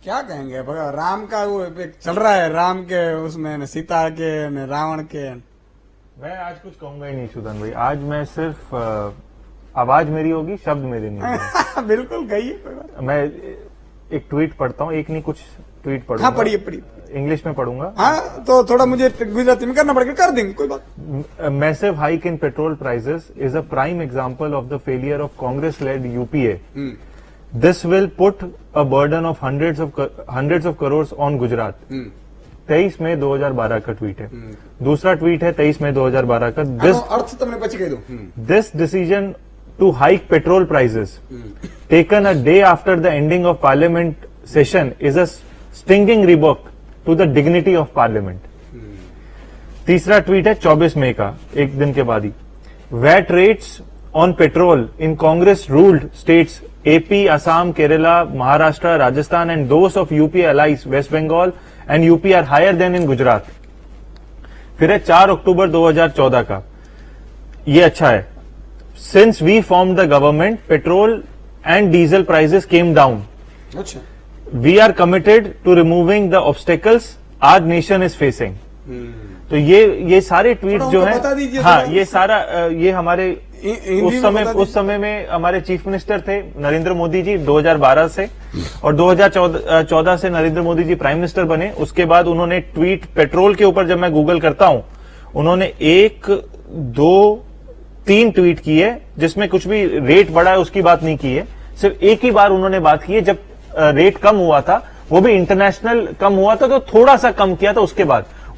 क्या कहेंगे? राम का वो एक चल रहा है, राम के उसमें सीता के रावण के. मैं आज कुछ कहूंगा ही नहीं सुदन भाई. आज मैं सिर्फ आवाज मेरी होगी, शब्द मेरे नहीं होंगे. बिल्कुल कहिए, कोई बात. मैं एक ट्वीट पढ़ता हूँ, एक नहीं कुछ ट्वीट पढ़ूंगा. हाँ पढ़िए पढ़िए. इंग्लिश में पढ़ूंगा. हाँ तो थोड़ा मुझे गुजराती में करना पड़ेगा, कर देंगे, कोई बात. Massive hike in petrol prices is a prime example of the failure of Congress-led UPA. This will put a burden of hundreds of crores on Gujarat. 23 मई 2012 का ट्वीट है. दूसरा ट्वीट है 23 मई 2012 का. अर्थ तुमने પછી કહી દો. This decision to hike petrol prices taken a day after the ending of parliament session is a stinging rebuke to the dignity of parliament. तीसरा ट्वीट है 24 मई का, एक दिन के बाद ही. VAT rates on petrol in Congress ruled states AP, Assam, Kerala, Maharashtra, Rajasthan and those of UP allies West Bengal and UP are higher than in Gujarat. फिर है 4 अक्टूबर 2014 का. ये अच्छा है. Since we formed the government, petrol and diesel prices came down. अच्छा. We are committed to removing the obstacles our nation is facing. तो ये सारे ट्वीट जो थोड़ा हैं, बता दीजिए हाँ थोड़ा. ये सारा ये हमारे हिंदी उस समय में हमारे चीफ मिनिस्टर थे नरेंद्र मोदी जी 2012 से, और 2014 से नरेंद्र मोदी जी प्राइम मिनिस्टर बने. उसके बाद उन्होंने ट्वीट पेट्रोल के ऊपर जब मैं गूगल करता हूं, उन्होंने 1, 2, 3 ट्वीट किए जिसमें कुछ भी रेट बढ़ा है उसकी बात नहीं की है. सिर्फ एक ही बार उन्होंने बात की है जब रेट कम हुआ था, वो भी इंटरनेशनल कम हुआ था तो थोड़ा सा कम किया था.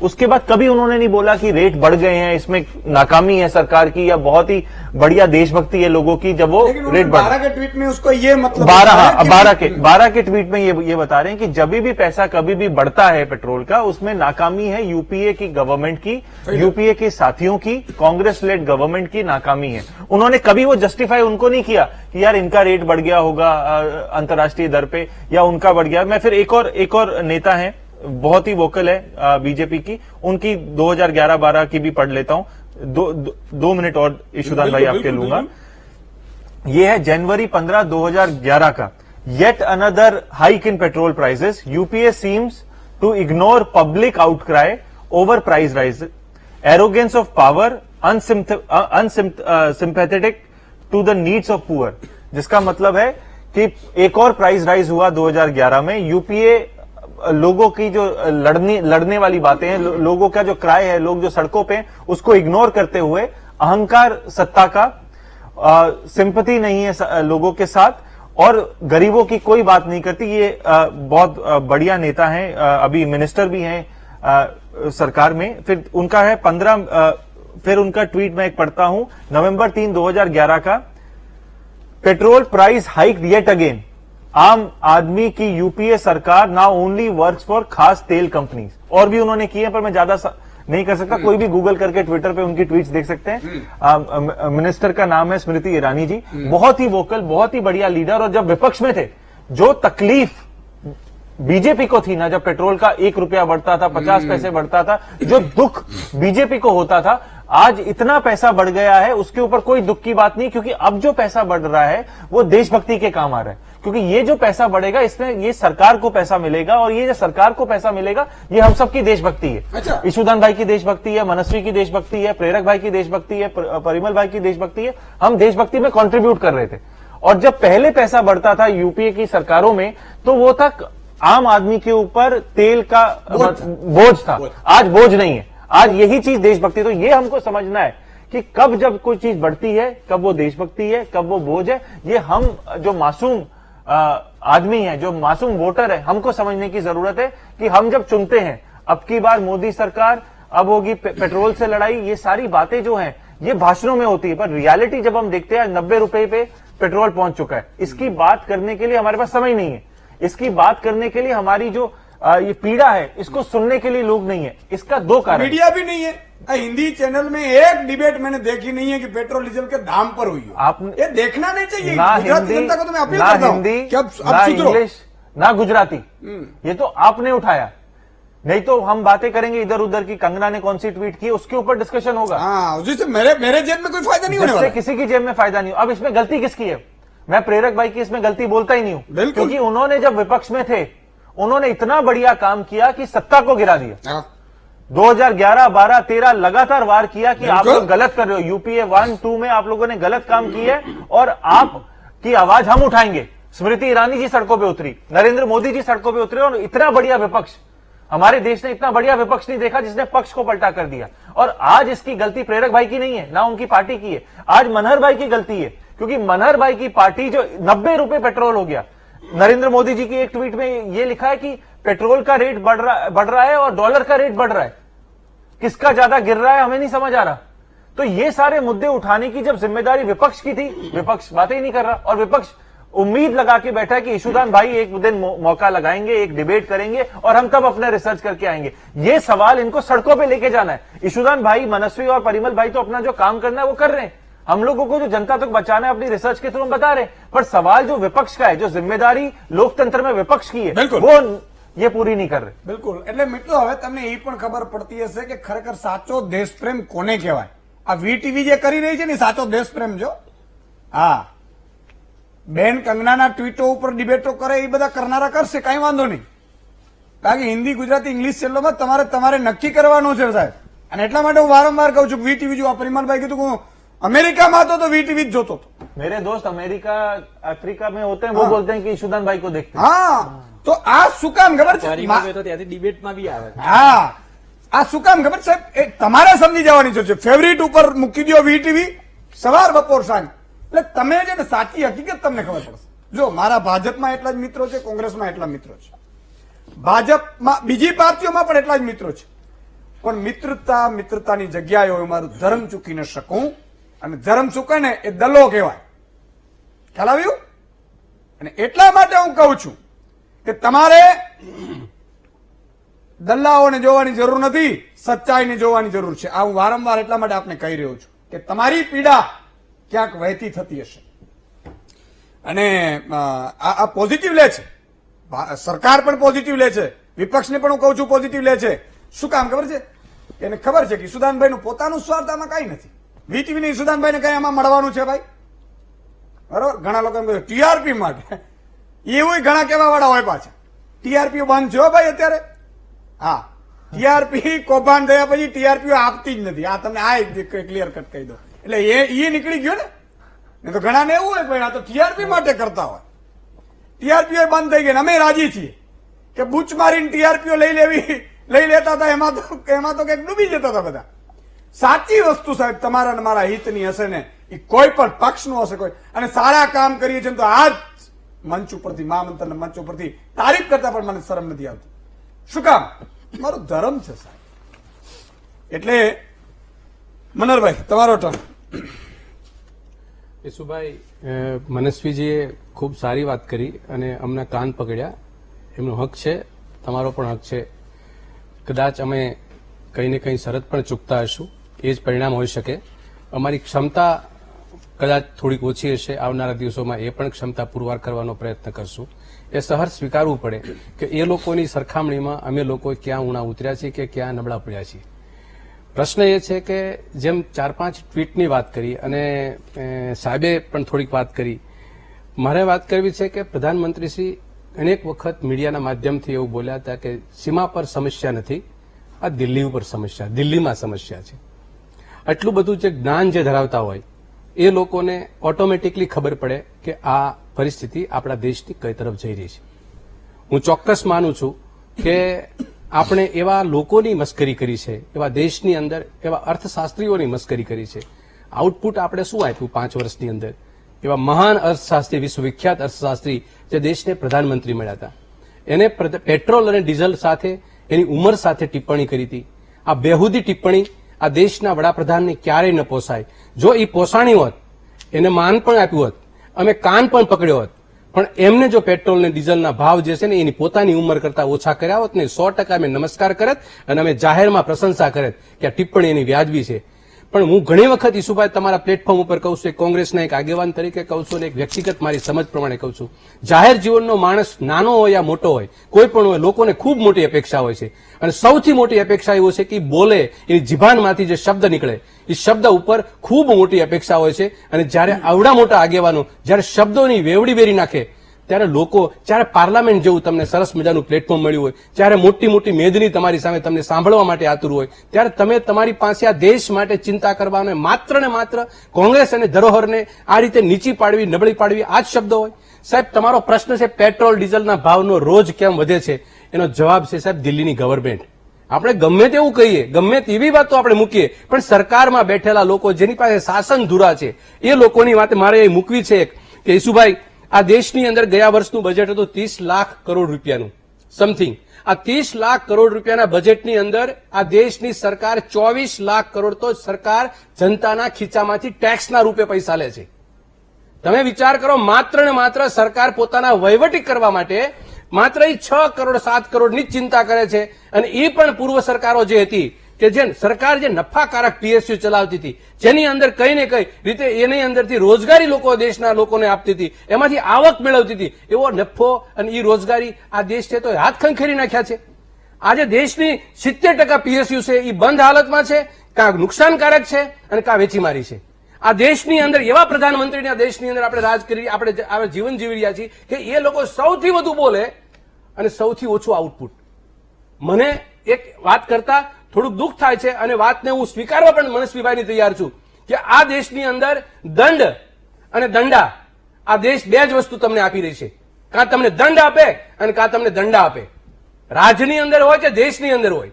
उसके बाद कभी उन्होंने नहीं बोला कि रेट बढ़ गए हैं, इसमें नाकामी है सरकार की या बहुत ही बढ़िया देशभक्ति है लोगों की जब वो रेट बढ़. 12 के ट्वीट में उसको ये मतलब 12 के ट्वीट में ये बता रहे हैं कि जब भी पैसा कभी भी बढ़ता है पेट्रोल का, उसमें नाकामी है यूपीए की गवर्नमेंट की, यूपीए के साथियों की, कांग्रेस लेड गवर्नमेंट की नाकामी है. उन्होंने कभी वो जस्टिफाई उनको नहीं किया कि यार इनका रेट बढ़ गया होगा अंतर्राष्ट्रीय दर पे या उनका बढ़ गया. मैं फिर एक और नेता है बहुत ही वोकल है बीजेपी की, उनकी 2011-12 की भी पढ़ लेता हूं. 2 मिनट और ईशुदान भाई आपके लूंगा. ये है जनवरी 15, 2011 का. Yet another hike in petrol prices. UPA seems to ignore public outcry over price rise. Arrogance of power, unsympathetic to the needs of poor. जिसका मतलब है कि एक और प्राइस राइज हुआ 2011 में. यूपीए लोगों की जो लड़ने वाली बातें हैं, लोगों का जो क्राई है, लोग जो सड़कों पे उसको इग्नोर करते हुए अहंकार सत्ता का, सिंपैथी नहीं है लोगों के साथ और गरीबों की कोई बात नहीं करती. ये बहुत बढ़िया नेता हैं, अभी मिनिस्टर भी हैं सरकार में. फिर उनका है 15 फिर उनका ट्वीट मैं एक पढ़ता हूं नवंबर 3, 2011 का. Petrol price hike yet again. आम आदमी की यूपीए सरकार नाउ ओनली वर्क्स फॉर खास तेल कंपनीज. और भी उन्होंने किए पर मैं ज्यादा नहीं कर सकता. कोई भी गूगल करके ट्विटर पे उनकी ट्वीट्स देख सकते हैं. मिनिस्टर का नाम है स्मृति ईरानी जी. बहुत ही वोकल, बहुत ही बढ़िया लीडर. और जब विपक्ष में थे, जो तकलीफ बीजेपी को थी ना, जब पेट्रोल का 1 रुपया बढ़ता था, 50 पैसे बढ़ता था, जो दुख बीजेपी को होता था, आज इतना पैसा बढ़ गया है उसके ऊपर कोई दुख की बात नहीं. क्योंकि अब जो पैसा बढ़ रहा है वो देशभक्ति के काम आ रहा है. क्योंकि ये जो पैसा बढ़ेगा इसमें ये सरकार को पैसा मिलेगा, और ये जो सरकार को पैसा मिलेगा ये हम सबकी देशभक्ति है. अच्छा. ईशुदान भाई की देशभक्ति है, मनस्वी की देशभक्ति है, प्रेरक भाई की देशभक्ति है, परिमल भाई की देशभक्ति है. हम देशभक्ति में कंट्रीब्यूट कर रहे थे. और जब पहले पैसा बढ़ता था यूपीए की सरकारों में, तो वो तक आम आदमी के ऊपर तेल का बोझ था. आज बोझ नहीं है. आज यही चीज देशभक्ति. तो ये हमको समझना है कि कब जब कोई चीज बढ़ती है, कब वो देशभक्ति है, कब वो बोझ है. ये हम जो मासूम आदमी है, जो मासूम वोटर है, हमको समझने की जरूरत है कि हम जब चुनते हैं अब की बार मोदी सरकार, अब होगी पेट्रोल से लड़ाई, ये सारी बातें जो हैं ये भाषणों में होती है, पर रियलिटी जब हम देखते हैं 90 रुपए पे पेट्रोल पहुंच चुका है. इसकी बात करने के लिए हमारे पास समय नहीं है. इसकी बात करने के लिए हमारी जो ये पीड़ा है, इसको सुनने के लिए लोग नहीं है। इसका दो कारण। मीडिया भी नहीं है। हिंदी चैनल में एक डिबेट मैंने देखी नहीं है कि पेट्रोल डीजल के दाम पर हुई हो। आपने ये देखना नहीं चाहिए। ना गुजराती हिंदी, जनता को तो मैं अपील ना करता हूं हिंदी, कि अब ना सुधरो। इंग्लिश, ना गुजराती, ये तो आपने उठाया। नहीं तो हम बातें करेंगे इधर उधर की, कंगना ने कौन सी ट्वीट की उसके ऊपर डिस्कशन होगा। हाँ, जिससे मेरे जेब में कोई फायदा नहीं होने जिससे वाला। किसी की जेब में फायदा नहीं हो। अब इसमें गलती किसकी है? मैं प्रेरक भाई की इसमें गलती बोलता ही नहीं हूं, बिल्कुल। क्योंकि उन्होंने जब विपक्ष में थे उन्होंने इतना बढ़िया काम किया कि सत्ता को गिरा दिया। हाँ, 2011, 12, 13 लगातार वार किया कि आप बिल्कुल। लोग गलत कर रहे हो, यूपीए 1, 2 में आप लोगों ने गलत काम किया है और आपकी आवाज हम उठाएंगे। स्मृति ईरानी जी सड़कों पे उतरी, नरेंद्र मोदी जी सड़कों पे उतरे, और इतना बढ़िया विपक्ष, हमारे देश ने इतना बढ़िया विपक्ष नहीं देखा जिसने पक्ष को पलटा कर दिया। और आज इसकी गलती प्रेरक भाई की नहीं है, ना उनकी पार्टी की है, आज मनहर भाई की गलती है, क्योंकि मनहर भाई की पार्टी जो 90 रुपए पेट्रोल हो गया। नरेंद्र मोदी जी की एक ट्वीट में यह लिखा है कि पेट्रोल का रेट बढ़ रहा है और डॉलर का रेट बढ़ रहा है, किसका ज्यादा गिर रहा है हमें नहीं समझ आ रहा। तो ये सारे मुद्दे उठाने की जब जिम्मेदारी विपक्ष की थी, विपक्ष बातें ही नहीं कर रहा, और विपक्ष उम्मीद लगा के बैठा है कि ईशुदान भाई एक दिन मौका लगाएंगे, एक डिबेट करेंगे और हम तब अपना रिसर्च करके आएंगे। ये सवाल इनको सड़कों पे लेके जाना है। ईशुदान भाई, मनस्वी और परिमल भाई तो अपना जो काम करना है वो कर रहे हैं, हम लोगों को जो जनता तक बचाना है अपनी रिसर्च के थ्रू हम बता रहे हैं, पर सवाल जो विपक्ष का है, जो जिम्मेदारी लोकतंत्र में विपक्ष की है, बिल्कुल। वो ये पूरी नहीं कर रहे। બિલકુલ। એટલે મિત્રો હવે તમને એ પણ ખબર પડતી હશે કે ખરેખર સાચો દેશપ્રેમ કોને કહેવાય। આ વીટીવી જે કરી રહી છે ને સાચો દેશપ્રેમ જો, હા, બેન કંગનાના ટ્વીટો ઉપર ડિબેટો કરે એ બધા કરનારા કરશે, કઈ વાંધો નહીં, કારણ કે હિન્દી ગુજરાતી ઇંગ્લિશ ચેનલોમાં તમારે નક્કી કરવાનું છે સાહેબ। અને એટલા માટે હું વારંવાર કહું છું કે વીટીવી જો, આ પરિમલભાઈ કીધું કે હું અમેરિકામાં હતો તો વીટીવી જ જોતો હતો। मेरे दोस्त अमेरिका अफ्रीका में होते हैं, वो बोलते हैं कि ईशुदान भाई को देखते हैं। હા, તો આ શું કામ ખબર છે? તો ત્યાંથી ડિબેટમાં બી આવે છે। હા, આ શું કામ ખબર સાહેબ? એ તમારે સમજી જવાની છે। ફેવરિટ ઉપર મૂકી દો વીટીવી, સવાર બપોર સાંજ, એટલે તમે છે ને સાચી હકીકત તમને ખબર પડશે। જો મારા ભાજપમાં એટલા જ મિત્રો છે, કોંગ્રેસમાં એટલા મિત્રો છે, ભાજપમાં બીજી પાર્ટીઓમાં પણ એટલા જ મિત્રો છે, પણ મિત્રતાની જગ્યાએ હું મારું ધર્મ ચૂકી ન શકું, અને ધર્મ ચૂકે ને એ દલો કહેવાય। ખ્યાલ આવ્યું? અને એટલા માટે હું કહું છું કે તમારે દલ્લાઓને જોવાની જરૂર નથી, સચ્ચાઈને જોવાની જરૂર છે। આ હું વારંવાર એટલા માટે આપને કહી રહ્યો છું કે તમારી પીડા ક્યાંક વહેતી થતી હશે, અને આ પોઝિટિવ લે છે, સરકાર પણ પોઝિટિવ લે છે, વિપક્ષને પણ હું કહું છું પોઝિટિવ લે છે। શું કામ ખબર છે? એને ખબર છે કે ઈશુદાનભાઈનું પોતાનું સ્વાર્થ આમાં કઈ નથી, વીટીવી ને ઈશુદાનભાઈને કઈ આમાં મળવાનું છે ભાઈ, બરોબર? ઘણા લોકો એમ કહે ટીઆરપી માટે, એવું ઘણા કહેવા વાળા હોય પાછા, ટીઆરપી બંધ છે હો ભાઈ અત્યારે। હા, ટીઆરપી કૌભાંડ થયા પછી ટીઆરપી આપતી જ નથી, આ તમને આ ક્લિયર કટ કહી દો, એટલે એ નીકળી ગયો ને। નહીં તો ઘણાને એવું હોય ભાઈ આ તો ટીઆરપી માટે કરતા હોય, ટીઆરપીઓ બંધ થઈ ગઈ, અમે રાજી છીએ કે બૂચ મારીને ટીઆરપીઓ લઈ લેતા હતા, એમાં તો કંઈક ડૂબી જતા હતા બધા। સાચી વસ્તુ સાહેબ તમારા અને મારા હિતની હશે ને, એ કોઈ પણ પક્ષનું હશે કોઈ, અને સારા કામ કરીએ છીએ તો આ જ મંચ ઉપરથી, મહામંત્રના મંચ ઉપરથી તારીફ કરતા પણ મને શરમ નથી આવતી। શું કામ? મારો ધર્મ છે સાહેબ। એટલે મનહરભાઈ તમારો ટર્ન। યશુભાઈ, મનસ્વીજીએ ખૂબ સારી વાત કરી અને અમને કાન પકડ્યા, એમનો હક છે, તમારો પણ હક છે। કદાચ અમે કંઈ ને કંઈ શરત પણ ચૂકતા હશું, એ જ પરિણામ હોઈ શકે। અમારી ક્ષમતા કદાચ થોડીક ઓછી હશે, આવનારા દિવસોમાં એ પણ ક્ષમતા પુરવાર કરવાનો પ્રયત્ન કરશું। એ સહર સ્વીકારવું પડે કે એ લોકોની સરખામણીમાં અમે લોકો ક્યાં ઊણા ઉતર્યા છીએ કે ક્યાં નબળા પડ્યા છીએ। પ્રશ્ન એ છે કે જેમ 4-5 ટ્વીટની વાત કરી અને સાહેબે પણ થોડીક વાત કરી, મારે વાત કરવી છે કે પ્રધાનમંત્રીશ્રી અનેક વખત મીડિયાના માધ્યમથી એવું બોલ્યા હતા કે સીમા પર સમસ્યા નથી, આ દિલ્હી ઉપર સમસ્યા, દિલ્હીમાં સમસ્યા છે। આટલું બધું જે જ્ઞાન જે ધરાવતા હોય એ લોકોને ઓટોમેટિકલી ખબર પડે કે આ પરિસ્થિતિ આપણા દેશની કઈ તરફ જઈ રહી છે। હું ચોક્કસ માનું છું કે આપણે એવા લોકોની મસ્કરી કરી છે, એવા દેશની અંદર એવા અર્થશાસ્ત્રીઓની મસ્કરી કરી છે। આઉટપુટ આપણે શું આપ્યું 5 વર્ષની અંદર? એવા મહાન અર્થશાસ્ત્રી, વિશ્વવિખ્યાત અર્થશાસ્ત્રી જે દેશને પ્રધાનમંત્રી મળ્યા હતા, એને પેટ્રોલ અને ડીઝલ સાથે, એની ઉંમર સાથે ટિપ્પણી કરી હતી। આ બેહુદી ટિપ્પણી આ દેશના વડાપ્રધાનને ક્યારેય ન પોસાય। જો એ પોસાણી હોત, એને માન પણ આપ્યું હોત, અમે કાન પણ પકડ્યો હોત, પણ એમને જો પેટ્રોલ ને ડીઝલના ભાવ જે છે ને એની પોતાની ઉંમર કરતા ઓછા કર્યા હોત ને 100% અમે નમસ્કાર કરત અને અમે જાહેરમાં પ્રશંસા કરત કે આ ટિપ્પણી એની વ્યાજબી છે. પણ હું ઘણી વખત ઈસુભાઈ તમારા પ્લેટફોર્મ ઉપર કહું છું, કોંગ્રેસના એક આગેવાન તરીકે કહું છું અને એક વ્યક્તિગત મારી સમજ પ્રમાણે કહું છું, જાહેર જીવનનો માણસ નાનો હોય યા મોટો હોય, કોઈ પણ હોય, લોકોને ખૂબ મોટી અપેક્ષા હોય છે અને સૌથી મોટી અપેક્ષા એવું છે કે બોલે એની જીભાનમાંથી જે શબ્દ નીકળે એ શબ્દ ઉપર ખૂબ મોટી અપેક્ષા હોય છે. અને જ્યારે આવડા મોટા આગેવાનો જ્યારે શબ્દોની વેવડી વેરી નાખે ત્યારે લોકો, જ્યારે પાર્લામેન્ટ જેવું તમને સરસ મજાનું પ્લેટફોર્મ મળ્યું હોય, જ્યારે મોટી મોટી મેદની તમારી સામે તમને સાંભળવા માટે આતુર હોય, ત્યારે તમે તમારી પાસે આ દેશ માટે ચિંતા કરવાનો માત્ર ને માત્ર કોંગ્રેસ અને ધરોહરને આ રીતે નીચી પાડવી, નબળી પાડવી, આ જ શબ્દો હોય. સાહેબ, તમારો પ્રશ્ન છે પેટ્રોલ ડીઝલના ભાવનો રોજ કેમ વધે છે, એનો જવાબ છે સાહેબ દિલ્હીની ગવર્મેન્ટ. આપણે ગમે તેવું કહીએ, ગમે તેવી વાતો આપણે મૂકીએ, પણ સરકારમાં બેઠેલા લોકો જેની પાસે શાસન ધુરા છે એ લોકોની વાત મારે એ મૂકવી છે કે ઈસુભાઈ, આ દેશની અંદર ગયા વર્ષનું બજેટ હતું 30 લાખ કરોડ રૂપિયાનું સમથિંગ. આ 30 લાખ કરોડ રૂપિયાના બજેટની અંદર આ દેશની સરકાર 24 લાખ કરોડ તો સરકાર જનતાના ખીચામાંથી ટેક્સના રૂપે પૈસા લે છે. તમે વિચાર કરો, માત્ર ને માત્ર સરકાર પોતાના વહીવટી કરવા માટે માત્ર 6 કરોડ 7 કરોડની જ ચિંતા કરે છે. અને એ પણ પૂર્વ સરકારો જે હતી કે જે સરકાર જે નફાકારક પીએસયુ ચલાવતી હતી, જેની અંદર કઈ ને કઈ રીતે એની અંદરથી રોજગારી લોકો દેશના લોકોને આપતી હતી, એમાંથી આવક મેળવતી હતી, એવો નફો અને એ રોજગારી આ દેશ છે તો હાથ ખંખેરી નાખ્યા છે. આજે દેશની 70% પીએસયુ છે એ બંધ હાલતમાં છે, કાં નુકસાનકારક છે અને કાં વેચીમારી છે. આ દેશની અંદર એવા પ્રધાનમંત્રીના દેશની અંદર આપણે રાજ કરી, આપણે જીવન જીવી રહ્યા છીએ કે એ લોકો સૌથી વધુ બોલે અને સૌથી ઓછું આઉટપુટ. મને એક વાત કરતા થોડુંક દુઃખ થાય છે અને વાતને હું સ્વીકારવા પણ મનસ્વીભાઈની તૈયાર છું કે આ દેશની અંદર દંડ અને દંડા, આ દેશ બે જ વસ્તુ તમને આપી રહી છે. કાં તમને દંડ આપે અને કાં તમને દંડા આપે. રાજ્યની અંદર હોય કે દેશની અંદર હોય.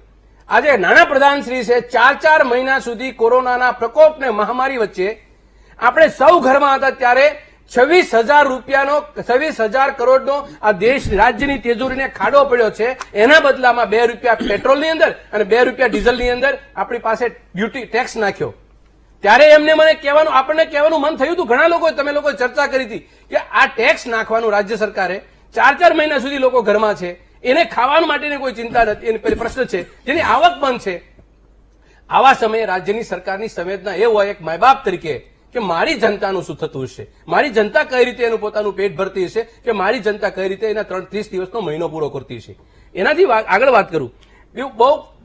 આજે નાણા પ્રધાનશ્રી છે 4 મહિના સુધી કોરોનાના પ્રકોપને મહામારી વચ્ચે આપણે સૌ ઘરમાં હતા ત્યારે 26,000 કરોડનો આ દેશ રાજ્યની તિજોરીને ખાડો પડ્યો છે. એના બદલામાં 2 રૂપિયા પેટ્રોલની અંદર અને 2 રૂપિયા ડીઝલની અંદર આપણી પાસે ડ્યુટી ટેક્સ નાખ્યો. ત્યારે આપણને કહેવાનું મન થયું હતું, ઘણા લોકો, તમે લોકો ચર્ચા કરી હતી કે આ ટેક્સ નાખવાનું રાજ્ય સરકારે 4 મહિના સુધી લોકો ઘરમાં છે, એને ખાવા માટેની કોઈ ચિંતા નથી, એને પ્રશ્ન છે, જેની આવક બંધ છે. આવા સમયે રાજ્યની સરકારની સંવેદના એ હોય એક મા બાપ તરીકે કે મારી જનતાનું શું થતું હશે, મારી જનતા કઈ રીતે એનું પોતાનું પેટ ભરતી હશે, કે મારી જનતા કઈ રીતે એના 30 દિવસનો મહિનો પૂરો કરતી હશે. એનાથી આગળ વાત કરું,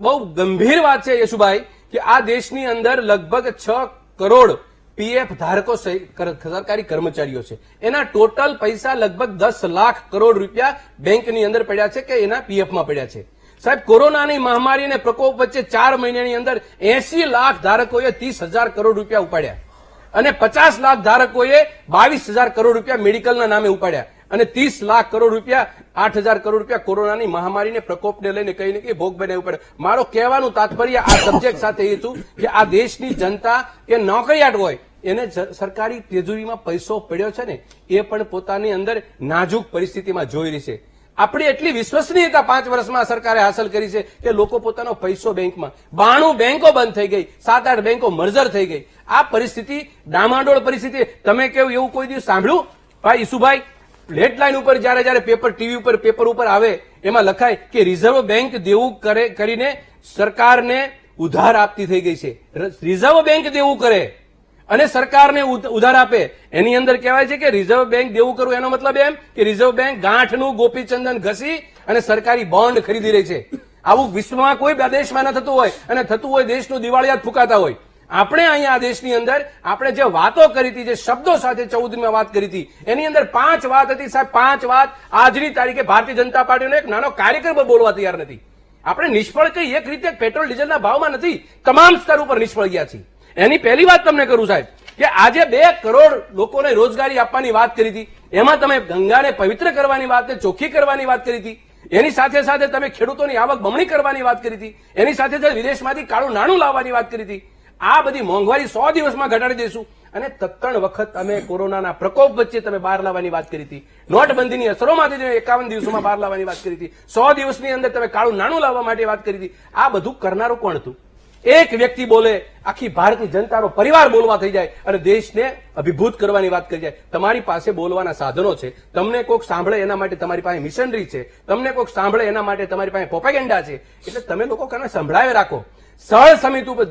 બહુ ગંભીર વાત છે યશુભાઈ કે આ દેશની અંદર લગભગ 6 કરોડ પીએફ ધારકો સરકારી કર્મચારીઓ છે. એના ટોટલ પૈસા લગભગ 10 લાખ કરોડ રૂપિયા બેંકની અંદર પડ્યા છે કે એના પીએફમાં પડ્યા છે. સાહેબ, કોરોનાની મહામારી અને પ્રકોપ વચ્ચે 4 મહિનાની અંદર 80 લાખ ધારકોએ 30,000 કરોડ રૂપિયા ઉપાડ્યા અને 50 લાખ ધારકોએ 22,000 કરોડ રૂપિયા મેડિકલના નામે ઉપાડ્યા અને 30 લાખ કરોડ રૂપિયા 8,000 કરોડ રૂપિયા કોરોનાની મહામારીને પ્રકોપને લઈને કઈ ને કઈ ભોગ બન્યા પડે. મારો કહેવાનું તાત્પર્ય આ સબ્જેક્ટ સાથે એ છું કે આ દેશની જનતા કે નોકરિયાત હોય એને સરકારી તિજોરીમાં પૈસો પડ્યો છે ને એ પણ પોતાની અંદર નાજુક પરિસ્થિતિમાં જોઈ રહી છે. આપણી એટલી વિશ્વસનીયતા 5 વર્ષમાં સરકારે હાંસલ કરી છે કે લોકો પોતાનો પૈસો બેંકમાં, 92 બેંકો બંધ થઈ ગઈ, 7-8 બેંકો મર્જર થઈ ગઈ. આ પરિસ્થિતિ, ડામાડોળ પરિસ્થિતિ. તમે કેવું એવું કોઈ દિવસ સાંભળ્યું ભાઈ ઈસુભાઈ? હેડલાઇન ઉપર જયારે પેપર, ટીવી ઉપર, પેપર ઉપર આવે એમાં લખાય કે રિઝર્વ બેંક દેવું કરીને સરકારને ઉધાર આપતી થઈ ગઈ છે. રિઝર્વ બેંક દેવું કરે અને સરકારને ઉધાર આપે, એની અંદર કહેવાય છે કે રિઝર્વ બેંક દેવું કરવું, એનો મતલબ એમ કે રિઝર્વ બેંક ગાંઠનું ગોપીચંદન ઘસી અને સરકારી બોન્ડ ખરીદી રહી છે. આવું વિશ્વમાં કોઈ દેશમાં ન થતું હોય, અને થતું હોય દેશનું દિવાળિયાત ફૂંકાતા હોય. આપણે અહીંયા આ દેશની અંદર આપણે જે વાતો કરી હતી, જે શબ્દો સાથે 14મી વાત કરી હતી, એની અંદર 5 વાત હતી સાહેબ. 5 વાત આજની તારીખે ભારતીય જનતા પાર્ટીનો એક નાનો કાર્યક્રમ બોલવા તૈયાર નથી. આપણે નિષ્ફળ કઈ એક રીતે પેટ્રોલ ડીઝલના ભાવમાં નથી, તમામ સ્તર ઉપર નિષ્ફળ ગયા છીએ. એની પહેલી વાત તમને કરું સાહેબ કે આજે 2 કરોડ લોકોને રોજગારી આપવાની વાત કરી હતી, એમાં તમે ગંગાને પવિત્ર કરવાની વાત, ચોખ્ખી કરવાની વાત કરી હતી. એની સાથે સાથે તમે ખેડૂતોની આવક બમણી કરવાની વાત કરી હતી. એની સાથે સાથે વિદેશમાંથી કાળું નાણું લાવવાની વાત કરી હતી. આ બધી મોંઘવારી 100 દિવસમાં ઘટાડી દઈશું અને 3 વખત અમે કોરોનાના પ્રકોપ વચ્ચે તમે બહાર લાવવાની વાત કરી હતી. નોટબંધીની અસરોમાંથી 51 દિવસોમાં બહાર લાવવાની વાત કરી હતી. 100 દિવસની અંદર તમે કાળું નાણું લાવવા માટે વાત કરી હતી. આ બધું કરનારું કોણ હતું? એક વ્યક્તિ બોલે આખી ભારતની જનતાનો પરિવાર બોલવા થઈ જાય અને દેશને અભિભૂત કરવાની વાત કરી જાય. તમારી પાસે બોલવાના સાધનો છે, તમને કોઈક સાંભળે એના માટે તમારી પાસે મિશનરી છે, તમને કોઈક સાંભળે એના માટે તમારી પાસે પ્રોપેગેન્ડા છે. એટલે તમે લોકો કારણે સંભળાવે રાખો. સ્થળ સમિતિ ઉપર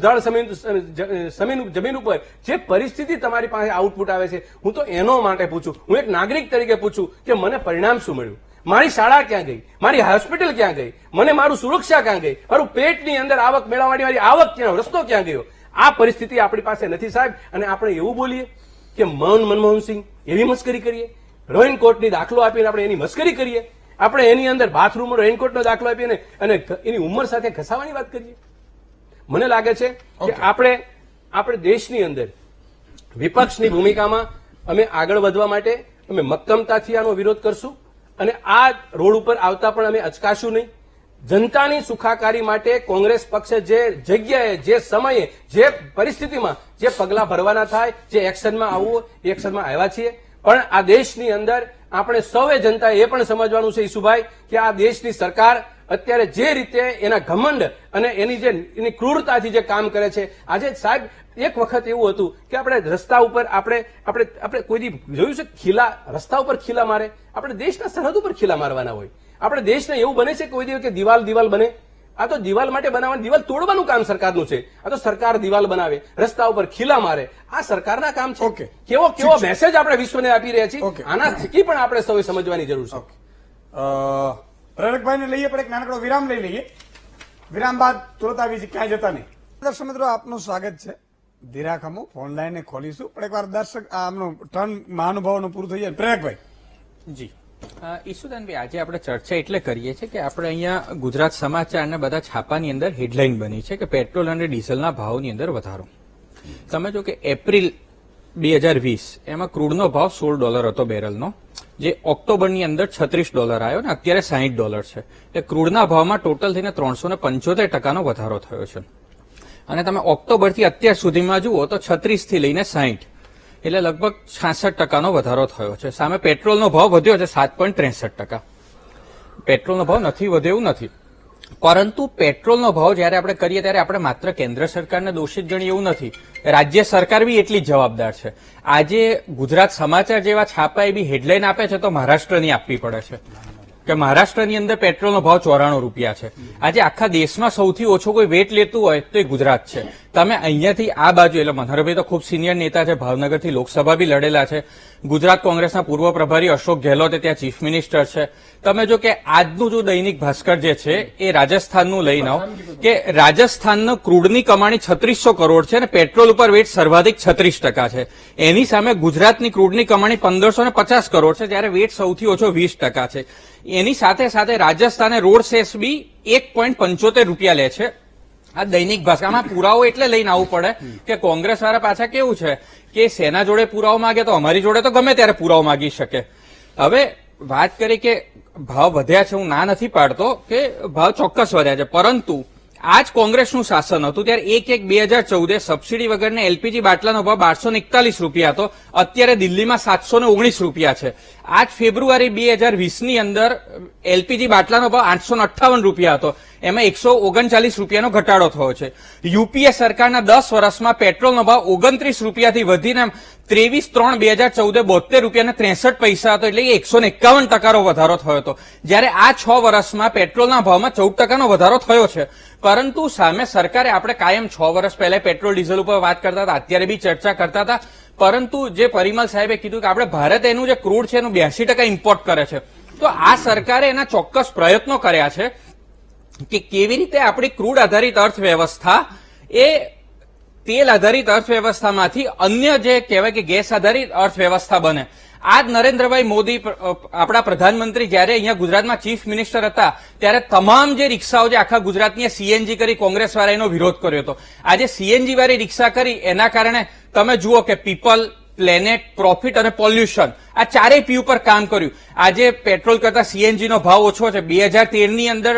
જમીન ઉપર જે પરિસ્થિતિ તમારી પાસે આઉટપુટ આવે છે, હું તો એનો માટે પૂછું. હું એક નાગરિક તરીકે પૂછું કે મને પરિણામ શું મળ્યું, મારી શાળા ક્યાં ગઈ, મારી હોસ્પિટલ ક્યાં ગઈ, મને મારું સુરક્ષા ક્યાં ગઈ, મારું પેટની અંદર આવક મેળવવાની મારી આવક ક્યાં, રસ્તો ક્યાં ગયો. આ પરિસ્થિતિ આપણી પાસે નથી સાહેબ. અને આપણે એવું બોલીએ કે મનમોહનસિંહ એવી મસ્કરી કરીએ, રેઇનકોટની દાખલો આપીને આપણે એની મસ્કરી કરીએ, આપણે એની અંદર બાથરૂમ રેઇનકોટનો દાખલો આપીને અને એની ઉંમર સાથે ઘસાવાની વાત કરીએ. મને લાગે છે કે આપણે દેશની અંદર વિપક્ષની ભૂમિકામાં અમે આગળ વધવા માટે અમે મક્કમતાથી આનો વિરોધ કરશું અને આ રોડ ઉપર આવતા પણ અમે અચકાશું નહીં. જનતાની સુખાકારી માટે કોંગ્રેસ પક્ષે જે જગ્યાએ, જે સમયે, જે પરિસ્થિતિમાં જે પગલા ભરવાના થાય, જે એક્શનમાં આવવું એ એક્શનમાં આવ્યા છીએ. પણ આ દેશની અંદર આપણે સૌએ જનતાએ એ પણ સમજવાનું છે ઈસુભાઈ કે આ દેશની સરકાર અત્યારે જે રીતે એના ઘમંડ અને એની ક્રૂરતાથી જે કામ કરે છે. આજે સાહેબ એક વખત એવું હતું કે આપણે રસ્તા ઉપર આપણે કોઈ દી જોયું છે ખીલા, રસ્તા ઉપર ખીલા મારે? આપણે દેશના સરહદ ઉપર ખીલા મારવાના હોય. આપણે દેશને એવું બને છે કોઈ દિવસ કે દિવાલ બને? આ તો દિવાલ માટે બનાવવાની, દિવાલ તોડવાનું કામ સરકારનું છે. આ તો સરકાર દિવાલ બનાવે, રસ્તા ઉપર ખીલા મારે, આ સરકારના કામ છે. કેવો મેસેજ આપણે વિશ્વને આપી રહ્યા છીએ, આના થકી પણ આપણે સૌએ સમજવાની જરૂર છે. પ્રેરકભાઈને લઈએ, પણ એક નાનકડો વિરામ લઈ લઈએ. વિરામ બાદ તુરંત આવી ક્યાંય જતા નહીં. દર્શક મિત્રો, આપનું સ્વાગત છે. ધીરાખમો ફોન લાઈને ખોલીશું, પણ એકવાર દર્શક આમનું ટર્ન મહાનુભાવોનું પૂરું થઈ જાય. પ્રેરકભાઈ જી, ઈશુદાનભાઈ, આજે આપણે ચર્ચા એટલે કરીએ છીએ કે આપણે અહીંયા ગુજરાત સમાચારના બધા છાપાની અંદર હેડલાઇન બની છે કે પેટ્રોલ અને ડીઝલના ભાવની અંદર વધારો. તમે જો કે એપ્રિલ 2020 એમાં ક્રૂડનો ભાવ $16 હતો બેરલનો, જે ઓક્ટોબરની અંદર $36 આવ્યો ને અત્યારે $60 છે. એટલે ક્રૂડના ભાવમાં ટોટલ થઈને 375% વધારો થયો છે. અને તમે ઓક્ટોબરથી અત્યાર સુધીમાં જુઓ તો 36 થી લઈને 60, એટલે લગભગ 66% વધારો થયો છે. સામે પેટ્રોલનો ભાવ વધ્યો છે 7.63%. પેટ્રોલનો ભાવ નથી વધ્યો એવું નથી, પરંતુ પેટ્રોલનો ભાવ જયારે આપણે કરીએ ત્યારે આપણે માત્ર કેન્દ્ર સરકારને દોષિત ગણીએ એવું નથી, રાજ્ય સરકાર બી એટલી જ જવાબદાર છે. આજે ગુજરાત સમાચાર જેવા છાપા એ બી હેડલાઇન આપે છે તો મહારાષ્ટ્રની આપવી પડે છે કે મહારાષ્ટ્રની અંદર પેટ્રોલનો ભાવ ₹94 છે. આજે આખા દેશમાં સૌથી ઓછો કોઈ વેટ લેતું હોય તો એ ગુજરાત છે. તમે અહીંયાથી આ બાજુ, એટલે મનહરભાઈ તો ખૂબ સિનિયર નેતા છે, ભાવનગરથી લોકસભા બી લડેલા છે, ગુજરાત કોંગ્રેસના પૂર્વ પ્રભારી અશોક ગેહલોત ત્યાં ચીફ મિનિસ્ટર છે. તમે જો કે આજનું જો દૈનિક ભાસ્કર જે છે એ રાજસ્થાનનું લઈને આવો કે રાજસ્થાનનો ક્રૂડની કમાણી 3600 કરોડ છે અને પેટ્રોલ ઉપર વેટ સર્વાધિક 36% છે. એની સામે ગુજરાતની ક્રૂડની કમાણી 1550 કરોડ છે, જ્યારે વેટ સૌથી ઓછો 20% છે. એની સાથે સાથે રાજસ્થાને રોડ સેસ બી ₹1.75 લે છે. આ દૈનિક ભાષામાં પુરાવો એટલે લઈને આવવું પડે કે કોંગ્રેસ વાળા પાછા કેવું છે કે સેના જોડે પુરાવો માંગે તો અમારી જોડે તો ગમે ત્યારે પુરાવો માંગી શકે. હવે વાત કરી કે ભાવ વધ્યા છે, હું ના નથી પાડતો કે ભાવ ચોક્કસ વધ્યા છે, પરંતુ આજ કોંગ્રેસનું શાસન હતું ત્યારે 1/1/2014 સબસિડી વગરના એલપીજી બાટલાનો ભાવ ₹1241 હતો, અત્યારે દિલ્હીમાં ₹719 છે. આજ ફેબ્રુઆરી 2020ની અંદર એલપીજી બાટલાનો ભાવ ₹858 હતો, એમાં ₹139 ઘટાડો થયો છે. યુપીએ સરકારના 10 વર્ષમાં પેટ્રોલનો ભાવ ₹29 થી વધીને 23/3/2014 ₹72.63 હતો, એટલે 151% વધારો થયો હતો. જ્યારે આ 6 વર્ષમાં પેટ્રોલના ભાવમાં 14% વધારો થયો છે. પરંતુ સામે સરકારે, આપણે કાયમ 6 વર્ષ પહેલા પેટ્રોલ ડીઝલ ઉપર વાત કરતા હતા, અત્યારે બી ચર્ચા કરતા હતા, પરંતુ જે પરિમલ સાહેબે કીધું કે આપણે ભારત એનું જે ક્રૂડ છે એનું 82% ઇમ્પોર્ટ કરે છે, તો આ સરકારે એના ચોક્કસ પ્રયત્નો કર્યા છે કે કેવી રીતે આપણી ક્રૂડ આધારિત અર્થવ્યવસ્થા એ તેલ આધારિત અર્થવ્યવસ્થામાંથી અન્ય જે કહેવાય કે ગેસ આધારિત અર્થવ્યવસ્થા બને. આજ નરેન્દ્રભાઈ મોદી, આપણા પ્રધાનમંત્રી, જયારે અહીંયા ગુજરાતમાં ચીફ મિનિસ્ટર હતા ત્યારે તમામ જે રિક્ષાઓ જે આખા ગુજરાતની સીએનજી કરી, કોંગ્રેસ વાળા એનો વિરોધ કર્યો હતો. આજે સીએનજી વાળી રિક્ષા કરી એના કારણે તમે જુઓ કે પીપલ, પ્લેનેટ, પ્રોફિટ અને પોલ્યુશન, આ ચારેય પી ઉપર કામ કર્યું. આજે પેટ્રોલ કરતા સીએનજી નો ભાવ ઓછો છે. 2013 ની અંદર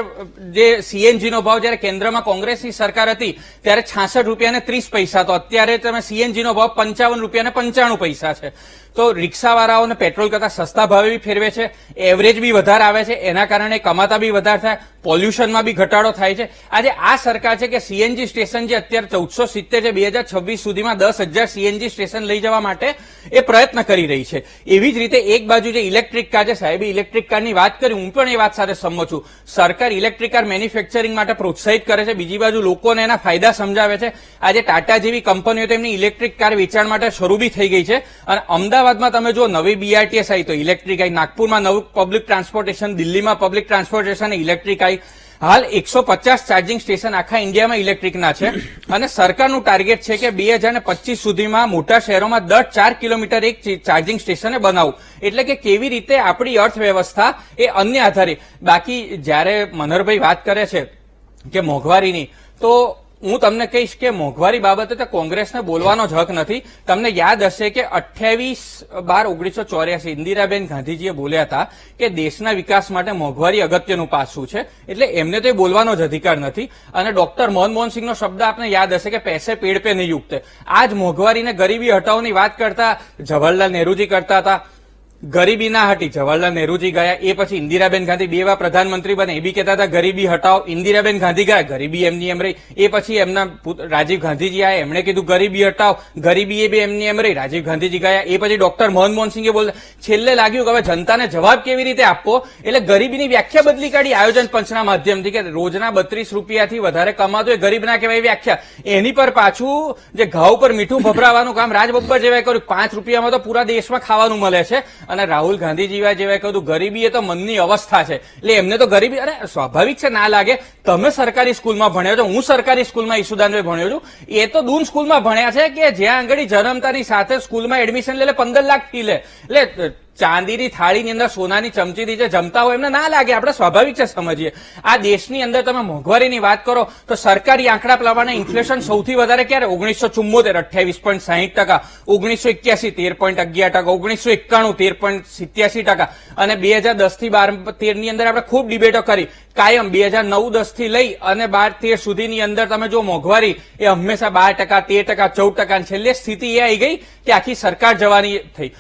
જે સીએનજી નો ભાવ જયારે કેન્દ્રમાં કોંગ્રેસની સરકાર હતી ત્યારે 66 રૂપિયા ને 30 પૈસા હતો. અત્યારે તમે સીએનજી નો ભાવ 55 રૂપિયા ને 95 પૈસા છે. તો રિક્ષાવાળાઓને પેટ્રોલ કરતા સસ્તા ભાવે બી ફેરવે છે, એવરેજ બી વધારે આવે છે, એના કારણે કમાતા બી વધારે થાય, પોલ્યુશનમાં બી ઘટાડો થાય છે. આજે આ સરકાર છે કે સીએનજી સ્ટેશન જે અત્યારે 1470 છે 2026 સુધીમાં 10,000 સીએનજી સ્ટેશન લઈ જવા માટે એ પ્રયત્ન કરી રહી છે. એવી જ રીતે એક બાજુ જે ઇલેક્ટ્રિક કાર છે, સાહેબે ઇલેક્ટ્રિક કારની વાત કરી, હું પણ એ વાત સાથે સંમત છું. સરકાર ઇલેક્ટ્રિક કાર મેન્યુફેક્ચરિંગ માટે પ્રોત્સાહિત કરે છે, બીજી બાજુ લોકોને એના ફાયદા સમજાવે છે. આજે ટાટા જેવી કંપનીઓ તેમની ઇલેક્ટ્રિક કાર વેચાણ માટે શરૂ બી થઈ ગઈ છે. અને અમદાવાદમાં તમે જો નવી બીઆરટીએસ આવી તો ઇલેક્ટ્રિક આવી, નાગપુરમાં નવું પબ્લિક ટ્રાન્સપોર્ટેશન, દિલ્હીમાં પબ્લિક ટ્રાન્સપોર્ટેશન ઇલેક્ટ્રિક આવી. હાલ 150 ચાર્જિંગ સ્ટેશન આખા ઇન્ડિયામાં ઇલેક્ટ્રિકના છે અને સરકારનું ટાર્ગેટ છે કે 2025 સુધીમાં મોટા શહેરોમાં દર 4 કિલોમીટર એક ચાર્જિંગ સ્ટેશન બનાવવું. એટલે કે કેવી રીતે આપણી અર્થવ્યવસ્થા એ અન્ય આધારે. બાકી જયારે મનહરભાઈ વાત કરે છે કે મોંઘવારીની, તો હું તમને કહીશ કે મોંઘવારી બાબતે તો કોંગ્રેસને બોલવાનો જ હક નથી. તમને યાદ હશે કે 28/12/1984 ઇન્દિરાબેન ગાંધીજીએ બોલ્યા હતા કે દેશના વિકાસ માટે મોંઘવારી અગત્યનું પાસું છે, એટલે એમને તો બોલવાનો જ અધિકાર નથી. અને ડોક્ટર મનમોહન સિંહનો શબ્દ આપને યાદ હશે કે પૈસે પેડ પે નહીં ઉગતે. આ જ મોંઘવારીને ગરીબી હટાવવાની વાત કરતા જવાહરલાલ નહેરુજી કરતા હતા. ગરીબી ના હટી, જવાહરલાલ નહેરુજી ગયા, એ પછી ઇન્દિરાબેન ગાંધી 2 વાર પ્રધાનમંત્રી બને, એ બી કહેતા હતા ગરીબી હટાવો. ઇન્દિરાબેન ગાંધી ગયા, ગરીબી એમની એમ રહી. એ પછી એમના રાજીવ ગાંધીજી આવ્યા, એમણે કીધું ગરીબી હટાવો, ગરીબી એ બી એમની એમ રહી. રાજીવ ગાંધીજી ગયા, એ પછી ડોક્ટર મનમોહન સિંહે બોલતા. છેલ્લે લાગ્યું કે હવે જનતાને જવાબ કેવી રીતે આપવો, એટલે ગરીબીની વ્યાખ્યા બદલી કાઢી આયોજન પંચના માધ્યમથી કે રોજના 32 રૂપિયાથી વધારે કમાતો એ ગરીબ ના કહેવાય વ્યાખ્યા. એની પર પાછું જે ઘા ઉપર મીઠું ભભરાવાનું કામ રાજબબ્બર જેવાય કર્યું. 5 રૂપિયામાં તો પૂરા દેશમાં ખાવાનું મળે છે. અને રાહુલ ગાંધી જેવાય કહ્યું ગરીબી એ તો મનની અવસ્થા છે, એટલે એમને તો ગરીબી, અરે સ્વાભાવિક છે ના લાગે. તમે સરકારી સ્કૂલમાં ભણ્યો છો, હું સરકારી સ્કૂલમાં ઈસુદાનભાઈ ભણ્યો છું. એ તો દૂન સ્કૂલમાં ભણ્યા છે કે જ્યાં આગળ જન્મતાની સાથે સ્કૂલમાં એડમિશન લે 15 લાખ ફી લે. એટલે ચાંદીની થાળીની અંદર સોનાની ચમચીથી જે જમતા હોય એમને ના લાગે, આપણે સ્વાભાવિક છે સમજીએ. આ દેશની અંદર તમે મોંઘવારીની વાત કરો તો સરકારી આંકડા પ્રમાણે ઇન્ફ્લેશન સૌથી વધારે ક્યારે 1974 28.60%, 1981 13.11%, 1991 13.87% અને 2010 થી 12-13 ની અંદર આપણે ખૂબ ડિબેટો કરી. કાયમ 2009-10 થી લઈ અને 12-13 સુધીની અંદર તમે જો મોંઘવારી એ હંમેશા 12%, 13%, 14%, છેલ્લે સ્થિતિ એ આવી ગઈ કે આખી સરકાર જવાની થઈ.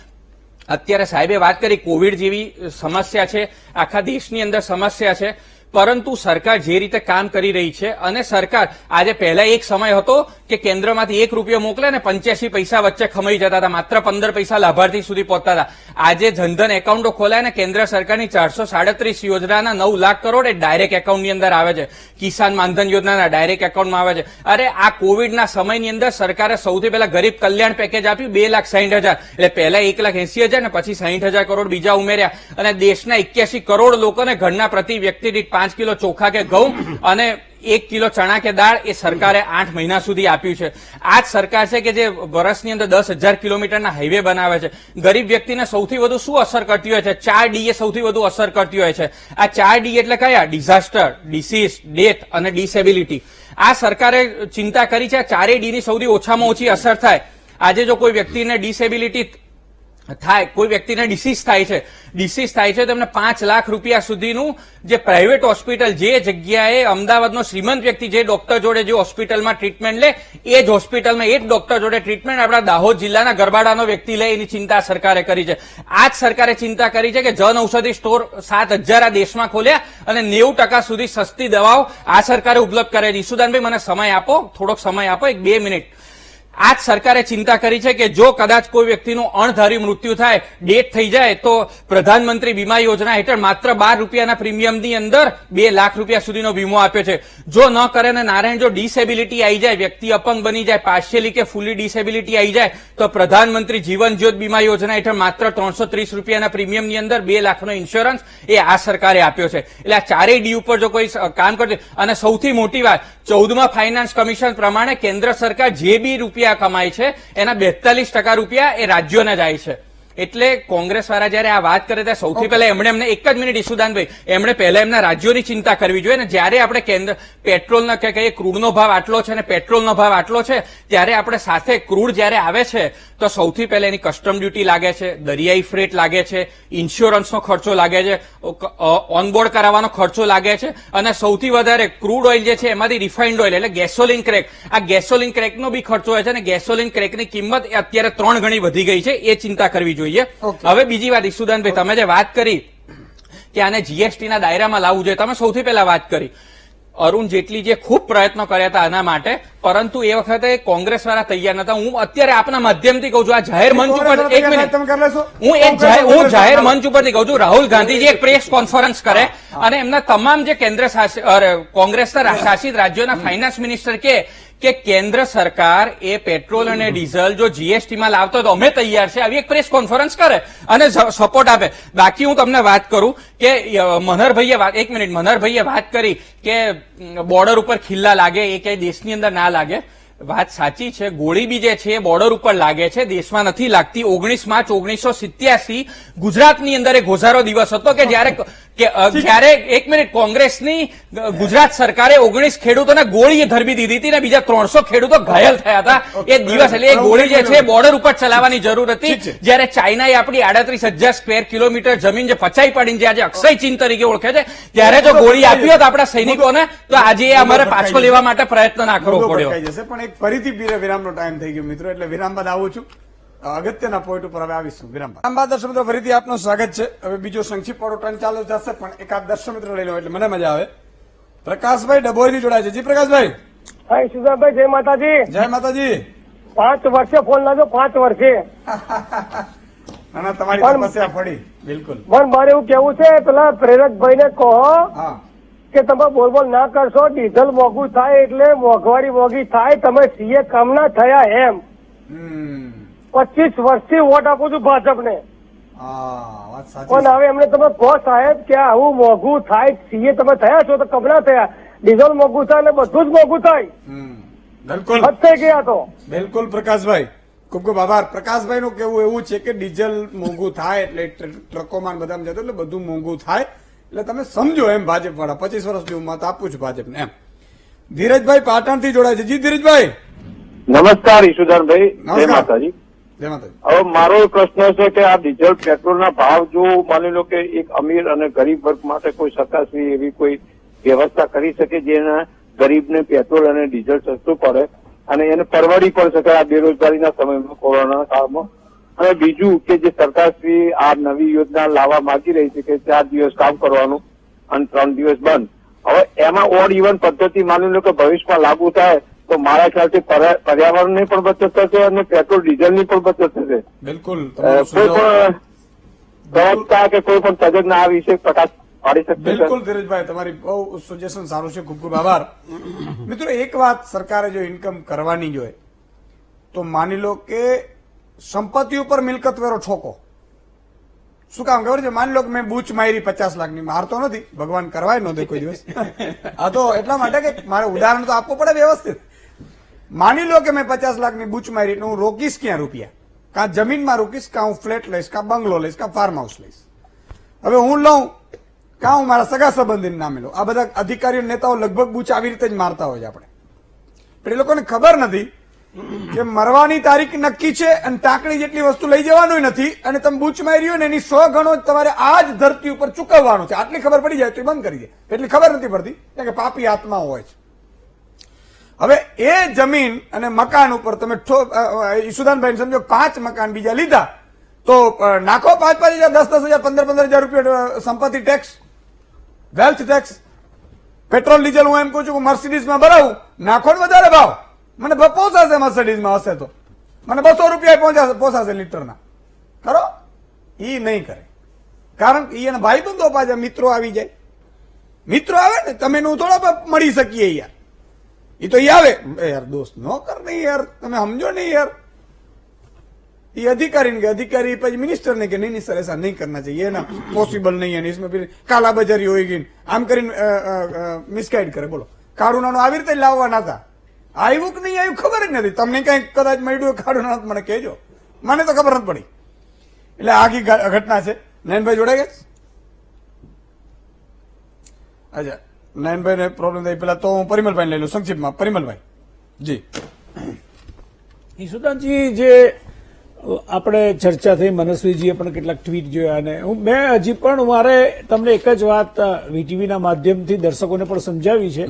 અત્યારે સાહેબે વાત કરી કોવિડ જેવી સમસ્યા છે, આખા દેશની અંદર સમસ્યા છે, પરંતુ સરકાર જે રીતે કામ કરી રહી છે અને સરકાર આજે પહેલા એક સમય હતો કે કેન્દ્રમાંથી 1 રૂપિયો મોકલે ને 85 પૈસા વચ્ચે ખમાઈ જતા હતા, માત્ર 15 પૈસા લાભાર્થી સુધી પહોંચતા હતા. આજે જનધન એકાઉન્ટો ખોલાય ને કેન્દ્ર સરકારની 437 યોજનાના 9 લાખ કરોડ એ ડાયરેક્ટ એકાઉન્ટની અંદર આવે છે. કિસાન માનધન યોજનાના ડાયરેક્ટ એકાઉન્ટમાં આવે છે. અરે આ કોવિડના સમયની અંદર સરકારે સૌથી પહેલા ગરીબ કલ્યાણ પેકેજ આપ્યું 2,60,000, એટલે પહેલા 1,80,000 ને પછી 60,000 કરોડ બીજા ઉમેર્યા અને દેશના 81 કરોડ લોકોને ઘરના પ્રતિ વ્યક્તિ દીઠ 5 કિલો ચોખા કે ઘઉં અને 1 કિલો ચણા કે દાળ એ સરકારે 8 મહિના સુધી આપ્યું છે. આ જ સરકાર છે કે જે વર્ષની અંદર 10,000 કિલોમીટરના હાઈવે બનાવે છે. ગરીબ વ્યક્તિને સૌથી વધુ શું અસર કરતી હોય છે? 4 ડી એ સૌથી વધુ અસર કરતી હોય છે. આ 4 ડી એટલે કયા? ડિઝાસ્ટર, ડિસીઝ, ડેથ અને ડિસેબિલિટી. આ સરકારે ચિંતા કરી છે 4 ડી ની સૌથી ઓછામાં ઓછી અસર થાય. આજે જો કોઈ વ્યક્તિને ડિસેબિલિટી થાય, કોઈ વ્યક્તિને ડિસીઝ થાય છે તેમને 5 લાખ રૂપિયા સુધીનું જે પ્રાઇવેટ હોસ્પિટલ, જે જગ્યાએ અમદાવાદનો શ્રીમંત વ્યક્તિ જે ડોક્ટર જોડે જે હોસ્પિટલમાં ટ્રીટમેન્ટ લે એ જ હોસ્પિટલમાં એ જ ડોક્ટર જોડે ટ્રીટમેન્ટ આપણા દાહોદ જિલ્લાના ગરબાડાનો વ્યક્તિ લે, એની ચિંતા સરકારે કરી છે. આ જ સરકારે ચિંતા કરી છે કે જન ઔષધિ સ્ટોર 7,000 આ દેશમાં ખોલ્યા અને 90% સુધી સસ્તી દવાઓ આ સરકારે ઉપલબ્ધ કરે છે. ઈસુદાનભાઈ મને સમય આપો, થોડોક સમય આપો, 1-2 મિનિટ. આ જ સરકારે ચિંતા કરી છે કે જો કદાચ કોઈ વ્યક્તિનું અણધાર્યું મૃત્યુ થાય, ડેથ થઈ જાય, તો પ્રધાનમંત્રી વીમા યોજના હેઠળ માત્ર 12 રૂપિયાના પ્રીમિયમની અંદર 2 લાખ રૂપિયા સુધીનો વીમો આપ્યો છે. જો ન કરે ને નારાયણ જો ડિસેબિલિટી આવી જાય, વ્યક્તિ અપંગ બની જાય, પાર્શિયલી કે ફૂલી ડિસેબિલિટી આવી જાય, તો પ્રધાનમંત્રી જીવન જ્યોત વીમા યોજના હેઠળ માત્ર 330 રૂપિયાના પ્રીમિયમની અંદર 2 લાખનો ઇન્સ્યોરન્સ એ આ સરકારે આપ્યો છે. એટલે આ 4 ડી ઉપર જો કોઈ કામ કરશે, અને સૌથી મોટી વાત 14મા ફાઇનાન્સ કમિશન પ્રમાણે કેન્દ્ર સરકાર જે બી રૂપિયા કમાય છે એના 42% રૂપિયા એ રાજ્યોને જાય છે. એટલે કોંગ્રેસ વાળા જયારે આ વાત કરે ત્યારે સૌથી પહેલા એમને એક જ મિનિટ ઈશુદાનભાઈ, એમણે પહેલા એમના રાજ્યોની ચિંતા કરવી જોઈએ ને. જયારે આપણે કેન્દ્ર પેટ્રોલનો કે કહીએ ક્રૂડનો ભાવ આટલો છે અને પેટ્રોલનો ભાવ આટલો છે, ત્યારે આપણે સાથે ક્રૂડ જયારે આવે છે તો સૌથી પહેલા એની કસ્ટમ ડ્યુટી લાગે છે, દરિયાઈ ફ્રેટ લાગે છે, ઇન્સ્યોરન્સનો ખર્ચો લાગે છે, ઓનબોર્ડ કરાવવાનો ખર્ચો લાગે છે, અને સૌથી વધારે ક્રૂડ ઓઇલ જે છે એમાંથી રિફાઇન્ડ ઓઇલ એટલે ગેસોલિન ક્રેક, આ ગેસોલિન ક્રેકનો બી ખર્ચો હોય છે અને ગેસોલિન ક્રેકની કિંમત અત્યારે 3 ગણી વધી ગઈ છે. એ ચિંતા કરવી જોઈએ. હવે બીજી વાત ઈશુદાનભાઈ, તમે જે વાત કરી કે આને જીએસટીના દાયરામાં લાવવું જોઈએ, તમે સૌથી પહેલા વાત કરી અરુણ જેટલીજીએ ખૂબ પ્રયત્નો કર્યા હતા આના માટે, પરંતુ એ વખતે કોંગ્રેસ વાળા તૈયાર નતા. હું અત્યારે આપના માધ્યમથી કહું છું, આ જાહેર મંચ ઉપર એક મિનિટ, હું જાહેર મંચ ઉપરથી કહું છું, રાહુલ ગાંધીજી એક પ્રેસ કોન્ફરન્સ કરે અને એમના તમામ જે કેન્દ્ર શાસિત કોંગ્રેસના શાસિત રાજ્યોના ફાઇનાન્સ મિનિસ્ટર કે કેન્દ્ર સરકાર એ પેટ્રોલ અને ડીઝલ જો જીએસટીમાં લાવતો તો અમે તૈયાર છે, આવી એક પ્રેસ કોન્ફરન્સ કરે અને સપોર્ટ આપે. બાકી હું તમને વાત કરું કે મનહરભાઈએ વાત કરી કે બોર્ડર ઉપર ખિલ્લા લાગે, એ કઈ દેશની અંદર ના લાગે. વાત સાચી છે, ગોળી બી જે છે એ બોર્ડર ઉપર લાગે છે, દેશમાં નથી લાગતી. 19 માર્ચ 1987 ગુજરાતની અંદર એક ગોઝારો દિવસ હતો કે જ્યારે એક મિનિટ કોંગ્રેસની ગુજરાત સરકારે 19 ખેડૂતોને ગોળી ધરબી દીધી હતી ને બીજા 300 ખેડૂતો ઘાયલ થયા હતા એ દિવસ. એટલે એ ગોળી જે છે બોર્ડર ઉપર ચલાવવાની જરૂર હતી. જયારે ચાઇનાએ આપણી 38,000 સ્ક્વેર કિલોમીટર જમીન જે પચાઈ પાડીને જે આજે અક્ષય ચીન તરીકે ઓળખે છે, ત્યારે જો ગોળી આપી હોત આપણા સૈનિકોને તો આજે અમારે પાછો લેવા માટે પ્રયત્ન ના કરવો પડ્યો. પણ એક ફરીથી વિરામનો ટાઈમ થઈ ગયો મિત્રો, એટલે વિરામ બાદ આવું છું. અગત્યના પોઈન્ટ ઉપર હવે આવીશું. વિરામ બાદ દર્શક મિત્રો ફરીથી આપનું સ્વાગત છે. હવે બીજો સંક્ષિપ્ત વાળો ટર્ન ચાલુ થશે, પણ એકાદ દર્શક મિત્રો લઈ લો એટલે મને મજા આવે. પ્રકાશભાઈ ડભોઈ જોડાય છે. જી પ્રકાશભાઈ. હા ઈશુદાનભાઈ, જય માતાજી. જય માતાજી. 5 વર્ષે ફોન લાગ્યો, 5 વર્ષે. ના તમારી સમસ્યા પડી બિલકુલ. પણ મારે એવું કેવું છે, પેલા પ્રેરકભાઈ ને કહો હા કે તમે બોલબોલ ના કરશો, ડીઝલ મોંઘું થાય એટલે મોંઘવારી મોંઘી થાય, તમે સીએ કામ ના થયા એમ. 25 વર્ષથી વોટ આપું છું ભાજપને, પણ હવે એમને તમે કહો સાહેબ કે આવું મોંઘું થાય, સીએ તમે થયા છો તો કબલા થયા, ડીઝલ મોંઘું થાય એટલે બધું જ મોંઘું થાય. બિલકુલ થઈ ગયા તો બિલકુલ. પ્રકાશભાઈ ખૂબ ખૂબ આભાર. પ્રકાશભાઈ નું કેવું એવું છે કે ડીઝલ મોંઘું થાય એટલે ટ્રકોમાં બધામાં જતો એટલે બધું મોંઘું થાય, એટલે તમે સમજો એમ ભાજપ વાળા. 25 વર્ષની હું મત આપું છું ભાજપને એમ. ધીરજભાઈ પાટણથી જોડાય છે. જી ધીરજભાઈ. નમસ્કાર ઈશુદાનભાઈ, જય માતાજી. જય માતાજી. હવે મારો પ્રશ્ન છે કે આ ડીઝલ પેટ્રોલના ભાવ જો માની લો કે એક અમીર અને ગરીબ વર્ગ માટે કોઈ સરકારશ્રી એવી કોઈ વ્યવસ્થા કરી શકે જેના ગરીબને પેટ્રોલ અને ડીઝલ સસ્તું પડે અને એને પરવડી પણ શકે આ બેરોજગારીના સમયમાં, કોરોનાના કાળમાં. અને બીજું કે જે સરકારશ્રી આ નવી યોજના લાવવા માંગી રહી છે કે 4 દિવસ કામ કરવાનું અને 3 દિવસ બંધ, હવે એમાં ઓડ ઇવન પદ્ધતિ માની લો કે ભવિષ્યમાં લાગુ થાય તો મારા ખ્યાલથી પર્યાવરણની પણ બચત થશે અને પેટ્રોલ ડીઝલની પણ બચત થશે. બિલકુલ. કોઈ પણ પ્રવક્તા કે કોઈ પણ તજજ્ઞ આ વિશે પ્રકાશ પાડી શકશે? બિલકુલ ધીરજભાઈ, તમારી બહુ સજેશન સારું છે, ખૂબ ખૂબ આભાર. મિત્રો એક વાત સરકારે જો ઇન્કમ કરવાની જોઈએ તો માની લો કે સંપત્તિ ઉપર મિલકત વેરો ઠોકો. શું કામ ખબર છે? માની લો કે મેં બૂચ મારી 50 લાખની, મારતો નથી, ભગવાન કરવાય ન દે કોઈ દિવસ. આ તો એટલા માટે કે મારે ઉદાહરણ તો આપવું પડે વ્યવસ્થિત. માની લો કે મેં 50 લાખની બૂચ મારી એટલે હું રોકીશ ક્યાં રૂપિયા? કાં જમીનમાં રોકીશ, કાં હું ફ્લેટ લઈશ, કાં બંગલો લઈશ, કાં ફાર્મ હાઉસ લઈશ. હવે હું લઉં કાં હું મારા સગા સંબંધીને નામે લઉં. આ બધા અધિકારીઓ નેતાઓ લગભગ બૂચ આવી રીતે જ મારતા હોય છે આપણે, પણ એ લોકોને ખબર નથી કે મરવાની તારીખ નક્કી છે અને ટાંકણી જેટલી વસ્તુ લઈ જવાનું નથી, અને તમે બૂચ મારી હોય ને એની 100 ગણો તમારે આ જ ધરતી ઉપર ચૂકવવાનું છે. આટલી ખબર પડી જાય તો એ બંધ કરી દે, એટલી ખબર નથી પડતી કે પાપી આત્મા હોય છે. હવે એ જમીન અને મકાન ઉપર તમે ઈશુદાનભાઈ સમજો 5 મકાન બીજા લીધા તો નાખો 5,000, 10,000, 15,000 રૂપિયા સંપત્તિ tax, wealth tax. Petrol diesel હું એમ કહું છું કે મર્સિડીઝમાં ભરાવું, નાખો ને વધારે ભાવ, મને પોસાશે. મર્સિડીઝમાં હશે તો મને 200 રૂપિયા પોસાશે લીટરના. ખરો? ઈ નહીં કરે, કારણ કે એના ભાઈબંધો પાછા મિત્રો આવી જાય. મિત્રો આવે ને તમે હું થોડા મળી શકીએ યાર, એ તો આવે યાર દોસ્ત ન કર નહીં યાર, તમે સમજો નહીં યાર. ये अधिकारी के अधिकारी પછી મિનિસ્ટર ને કે નહીં સર ऐसा नहीं करना चाहिए ना, पॉसिबल नहीं है, इसमें फिर कालाबाजारी होगी, આમ કરીને મિસગાઈડ કરે. બોલો, કાળું નાણું આવી રીતે લાવવાના હતા, આવ્યું કે નહીં આવ્યું ખબર જ નથી. તમને કઈ કદાચ મળ્યું કાળું નાણું મને કહેજો, મને તો ખબર નથી પડી. એટલે આ આખી ઘટના છે. નયનભાઈ જોડાઈ ગયા? અચ્છા, નયનભાઈને પ્રોબ્લેમ થઈ. પેલા તો હું પરિમલભાઈ લઈ લઉં સંક્ષિપ્તમાં. પરિમલભાઈ જી. ઈશુદાનજી, જે આપણે ચર્ચા થઈ, મનસ્વીજીએ પણ કેટલાક ટ્વીટ જોયા અને મેં હજી પણ મારે તમને એક જ વાત વીટીવીના માધ્યમથી દર્શકોને પણ સમજાવી છે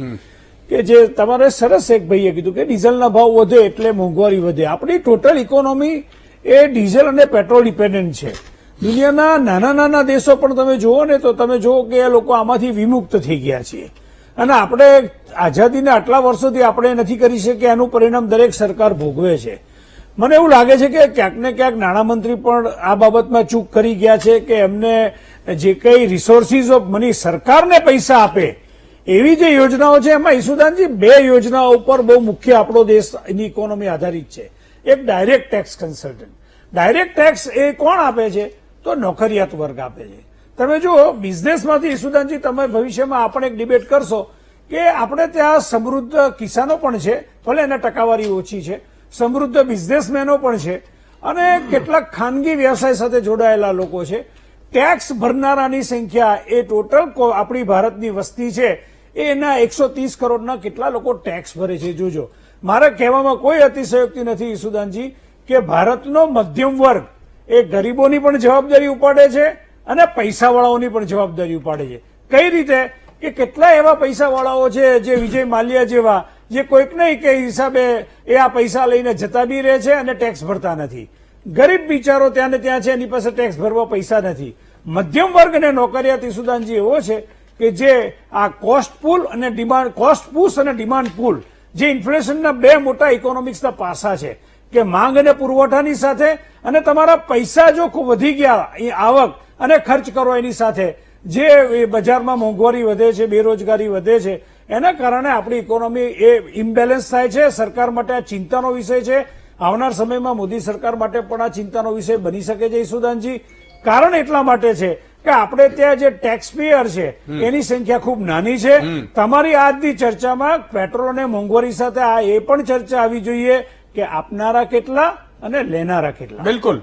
કે જે તમારે સરસ એક ભાઈએ કીધું કે ડીઝલના ભાવ વધે એટલે મોંઘવારી વધે. આપણી ટોટલ ઇકોનોમી એ ડીઝલ અને પેટ્રોલ ડિપેન્ડન્ટ છે. દુનિયાના નાના નાના દેશો પણ તમે જુઓ ને તો તમે જુઓ કે એ લોકો આમાંથી વિમુક્ત થઈ ગયા છે અને આપણે આઝાદીને આટલા વર્ષોથી આપણે નથી કરી શક્યા, એનું પરિણામ દરેક સરકાર ભોગવે છે. મને એવું લાગે છે કે ક્યાંક ને ક્યાંક નાણામંત્રી પણ આ બાબતમાં ચૂક કરી ગયા છે કે એમને જે કઈ રિસોર્સિસ ઓફ મની સરકારને પૈસા આપે એવી જે યોજનાઓ છે એમાં ઈશુદાનજી બે યોજનાઓ ઉપર બહુ મુખ્ય આપણો દેશની ઇકોનોમી આધારિત છે. એક direct tax consultant. Direct tax એ કોણ આપે છે? તો નોકરિયાત વર્ગ આપે છે. તમે જુઓ બિઝનેસમાંથી ઈશુદાનજી તમે ભવિષ્યમાં આપણે એક ડિબેટ કરશો કે આપણે ત્યાં સમૃદ્ધ કિસાનો પણ છે, ભલે એના ટકાવારી ઓછી છે, સમૃદ્ધ બિઝનેસમેનો પણ છે અને કેટલાક ખાનગી વ્યવસાય સાથે જોડાયેલા લોકો છે. ટેક્સ ભરનારાની સંખ્યા એ ટોટલ આપણી ભારતની વસ્તી છે એના 130 કરોડના કેટલા લોકો ટેક્સ ભરે છે જોજો. મારે કહેવામાં કોઈ અતિશયોક્તિ નથી ઈશુદાનજી કે ભારતનો મધ્યમ વર્ગ એ ગરીબોની પણ જવાબદારી ઉપાડે છે અને પૈસાવાળાઓની પણ જવાબદારી ઉપાડે છે. કઈ રીતે? કે કેટલા એવા પૈસાવાળાઓ છે જે વિજય માલ્યા જેવા, જે કોઈક નહીં કે હિસાબે એ આ પૈસા લઈને જતા બી રહે છે અને ટેક્સ ભરતા નથી. ગરીબ બિચારો ત્યાં ને ત્યાં છે, એની પાસે ટેક્સ ભરવા પૈસા નથી. મધ્યમ વર્ગ અને નોકરિયાત ઈશુદાનજી એવો છે કે જે આ કોસ્ટ પુલ અને ડિમાન્ડ, કોસ્ટ પુશ અને ડિમાન્ડ પુલ, જે ઇન્ફ્લેશનના બે મોટા ઇકોનોમિક્સના પાસા છે કે માંગ અને પુરવઠાની સાથે અને તમારા પૈસા જો ખૂબ વધી ગયા એ આવક અને ખર્ચ કરો એની સાથે જે બજારમાં મોંઘવારી વધે છે, બેરોજગારી વધે છે, એના કારણે આપણી ઇકોનોમી એ ઇમ્બેલેન્સ થાય છે. સરકાર માટે આ ચિંતાનો વિષય છે. આવનાર સમયમાં મોદી સરકાર માટે પણ આ ચિંતાનો વિષય બની શકે છે ઈશુદાનજી. કારણ એટલા માટે છે કે આપણે ત્યાં જે ટેક્સ પેયર છે એની સંખ્યા ખૂબ નાની છે. તમારી આજની ચર્ચામાં પેટ્રોલ અને મોંઘવારી સાથે આ એ પણ ચર્ચા આવી જોઈએ કે આપનારા કેટલા અને લેનારા કેટલા. બિલકુલ.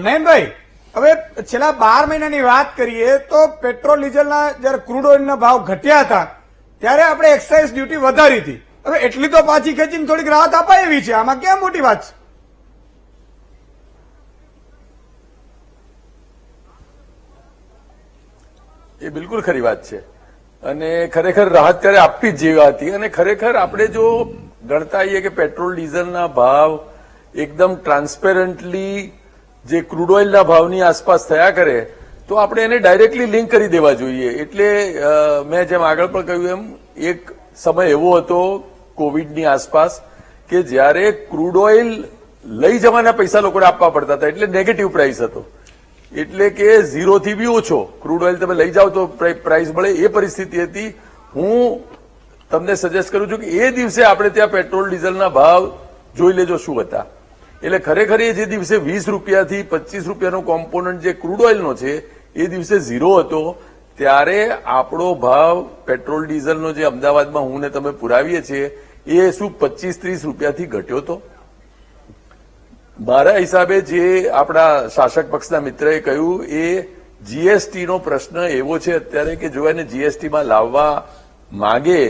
નયનભાઈ, હવે છેલ્લા 12 મહિનાની વાત કરીએ તો પેટ્રોલ ડીઝલના જયારે ક્રૂડ ઓઇલના ભાવ ઘટ્યા હતા ત્યારે આપણે એક્સાઇઝ ડ્યુટી વધારી હતી. હવે એટલી તો પાછી ખેંચીને થોડીક રાહત અપાય એવી છે. આમાં ક્યાં મોટી વાત છે? એ બિલકુલ ખરી વાત છે અને ખરેખર રાહત ત્યારે આપવી જ જેવી હતી. અને ખરેખર આપણે જો ગણતા આવીએ કે પેટ્રોલ ડીઝલના ભાવ એકદમ ટ્રાન્સપેરન્ટલી જે ક્રૂડ ઓઇલના ભાવની આસપાસ થયા કરે તો આપણે એને ડાયરેક્ટલી લિંક કરી દેવા જોઈએ. એટલે મેં જેમ આગળ પણ કહ્યું એમ એક સમય એવો હતો કોવિડની આસપાસ કે જ્યારે ક્રૂડ ઓઇલ લઈ જવાના પૈસા લોકોને આપવા પડતા હતા, એટલે નેગેટિવ પ્રાઇસ હતો. એટલે કે 0 થી બી ઓછો ક્રૂડ ઓઇલ તમે લઈ જાઓ તો પ્રાઇસ મળે, એ પરિસ્થિતિ હતી. હું તમને સજેસ્ટ કરું છું કે એ દિવસે આપણે ત્યાં પેટ્રોલ ડીઝલના ભાવ જોઈ લેજો શું હતા. એટલે ખરેખર એ જે દિવસે 20 રૂપિયાથી 25 રૂપિયાનો કોમ્પોનન્ટ જે ક્રૂડ ઓઇલનો છે એ દિવસે 0 હતો, ત્યારે આપણો ભાવ પેટ્રોલ ડીઝલનો જે અમદાવાદમાં હું ને તમે પુરાવીએ છીએ એ શું 25-30 રૂપિયાથી ઘટ્યો હતો. મારા હિસાબે જે આપણા શાસક પક્ષના મિત્રએ કહ્યું એ જીએસટીનો પ્રશ્ન એવો છે અત્યારે કે જો એને જીએસટીમાં લાવવા માંગે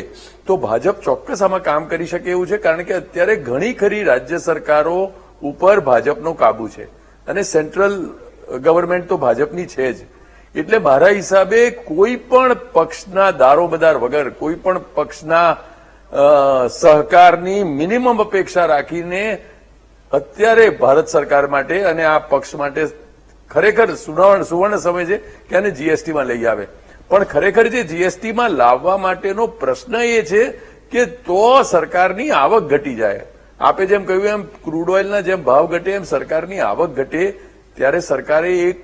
તો ભાજપ ચોક્કસ આમાં કામ કરી શકે એવું છે. કારણ કે અત્યારે ઘણી ખરી રાજ્ય સરકારો ઉપર ભાજપનો કાબુ છે અને સેન્ટ્રલ ગવર્મેન્ટ તો ભાજપની છે જ. એટલે મારા હિસાબે કોઈ પણ પક્ષના દારોમદાર વગર, કોઈ પણ પક્ષના સહકારની મિનિમમ અપેક્ષા રાખીને અત્યારે ભારત સરકાર માટે અને આ પક્ષ માટે ખરેખર સુવર્ણ સમય છે કે આને જીએસટીમાં લઈ આવે. પણ ખરેખર જે જીએસટીમાં લાવવા માટેનો પ્રશ્ન એ છે કે તો સરકારની આવક ઘટી જાય. આપે જેમ કહ્યું એમ ક્રૂડ ઓઇલના જેમ ભાવ ઘટે એમ સરકારની આવક ઘટે, ત્યારે સરકારે એક